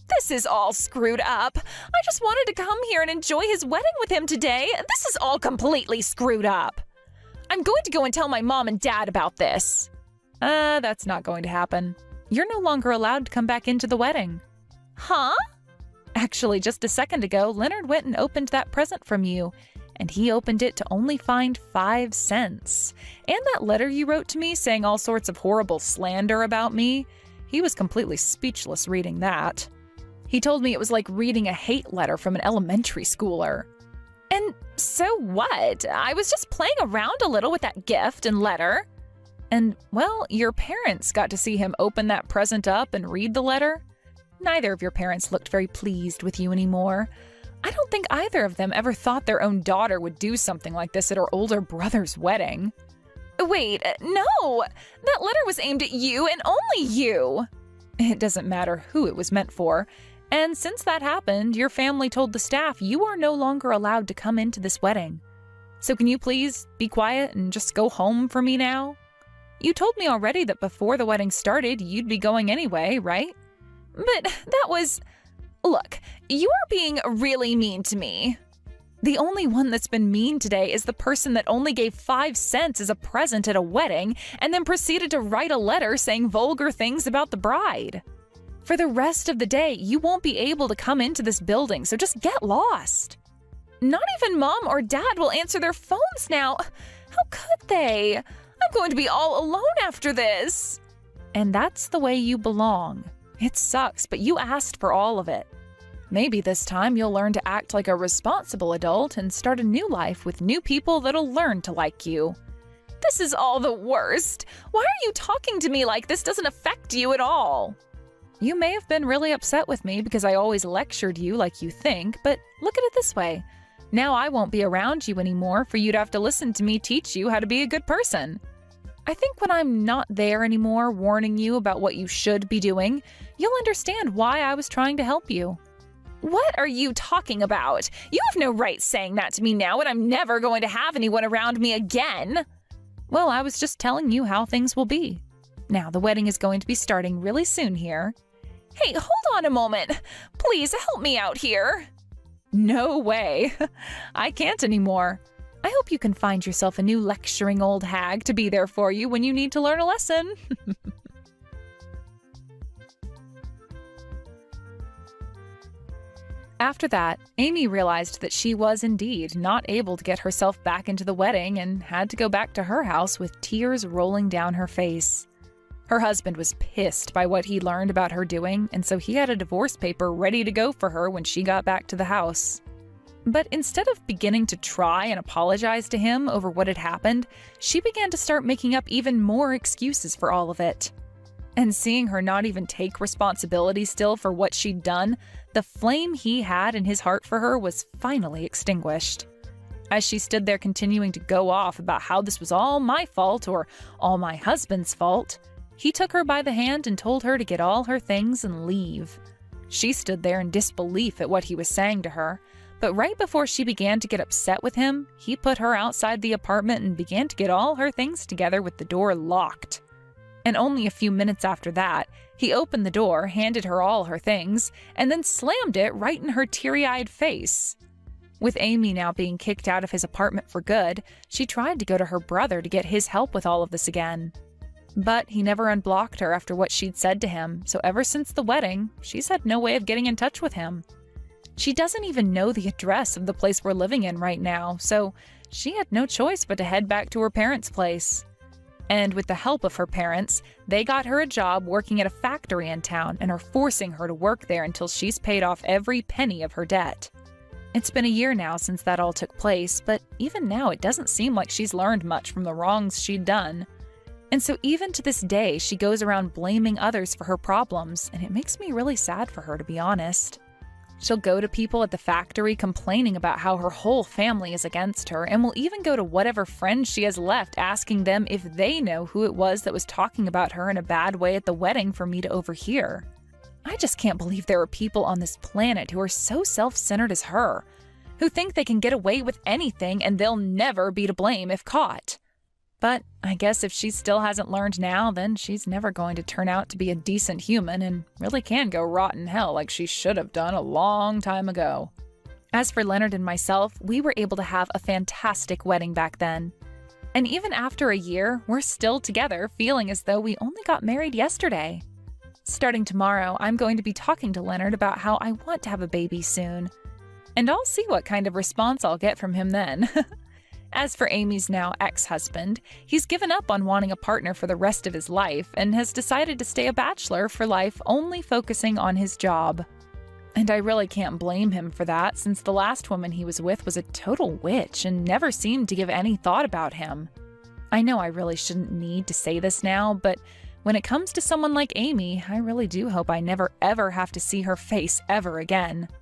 This is all screwed up. I just wanted to come here and enjoy his wedding with him today. This is all completely screwed up. I'm going to go and tell my mom and dad about this. That's not going to happen. You're no longer allowed to come back into the wedding. Huh? Actually, just a second ago, Leonard went and opened that present from you, and he opened it to only find 5 cents. And that letter you wrote to me saying all sorts of horrible slander about me, he was completely speechless reading that. He told me it was like reading a hate letter from an elementary schooler. And so what? I was just playing around a little with that gift and letter. And, well, your parents got to see him open that present up and read the letter. Neither of your parents looked very pleased with you anymore. I don't think either of them ever thought their own daughter would do something like this at her older brother's wedding. Wait, no! That letter was aimed at you and only you! It doesn't matter who it was meant for. And since that happened, your family told the staff you are no longer allowed to come into this wedding. So can you please be quiet and just go home for me now? You told me already that before the wedding started, you'd be going anyway, right? But that was... Look, you are being really mean to me. The only one that's been mean today is the person that only gave 5 cents as a present at a wedding and then proceeded to write a letter saying vulgar things about the bride. For the rest of the day, you won't be able to come into this building, so just get lost. Not even Mom or Dad will answer their phones now. How could they? I'm going to be all alone after this. And that's the way you belong. It sucks, but you asked for all of it. Maybe this time you'll learn to act like a responsible adult and start a new life with new people that'll learn to like you. This is all the worst. Why are you talking to me like this doesn't affect you at all? You may have been really upset with me because I always lectured you like you think, but look at it this way. Now I won't be around you anymore for you to have to listen to me teach you how to be a good person. I think when I'm not there anymore warning you about what you should be doing, you'll understand why I was trying to help you. What are you talking about? You have no right saying that to me now, and I'm never going to have anyone around me again. Well, I was just telling you how things will be. Now, the wedding is going to be starting really soon here. Hey, hold on a moment. Please help me out here. No way. I can't anymore. I hope you can find yourself a new lecturing old hag to be there for you when you need to learn a lesson. After that, Amy realized that she was indeed not able to get herself back into the wedding and had to go back to her house with tears rolling down her face. Her husband was pissed by what he learned about her doing, and so he had a divorce paper ready to go for her when she got back to the house. But instead of beginning to try and apologize to him over what had happened, she began to start making up even more excuses for all of it. And seeing her not even take responsibility still for what she'd done, the flame he had in his heart for her was finally extinguished. As she stood there continuing to go off about how this was all my fault or all my husband's fault, he took her by the hand and told her to get all her things and leave. She stood there in disbelief at what he was saying to her, but right before she began to get upset with him, he put her outside the apartment and began to get all her things together with the door locked. And only a few minutes after that, he opened the door, handed her all her things, and then slammed it right in her teary-eyed face. With Amy now being kicked out of his apartment for good, she tried to go to her brother to get his help with all of this again. But he never unblocked her after what she'd said to him, so ever since the wedding, she's had no way of getting in touch with him. She doesn't even know the address of the place we're living in right now, so she had no choice but to head back to her parents' place. And with the help of her parents, they got her a job working at a factory in town and are forcing her to work there until she's paid off every penny of her debt. It's been a year now since that all took place, but even now it doesn't seem like she's learned much from the wrongs she'd done. And so even to this day, she goes around blaming others for her problems, and it makes me really sad for her, to be honest. She'll go to people at the factory complaining about how her whole family is against her, and will even go to whatever friends she has left asking them if they know who it was that was talking about her in a bad way at the wedding for me to overhear. I just can't believe there are people on this planet who are so self-centered as her, who think they can get away with anything and they'll never be to blame if caught. But I guess if she still hasn't learned now, then she's never going to turn out to be a decent human and really can go rot in hell like she should have done a long time ago. As for Leonard and myself, we were able to have a fantastic wedding back then. And even after a year, we're still together, feeling as though we only got married yesterday. Starting tomorrow, I'm going to be talking to Leonard about how I want to have a baby soon. And I'll see what kind of response I'll get from him then. As for Amy's now ex-husband, he's given up on wanting a partner for the rest of his life and has decided to stay a bachelor for life, only focusing on his job. And I really can't blame him for that, since the last woman he was with was a total witch and never seemed to give any thought about him. I know I really shouldn't need to say this now, but when it comes to someone like Amy, I really do hope I never ever have to see her face ever again.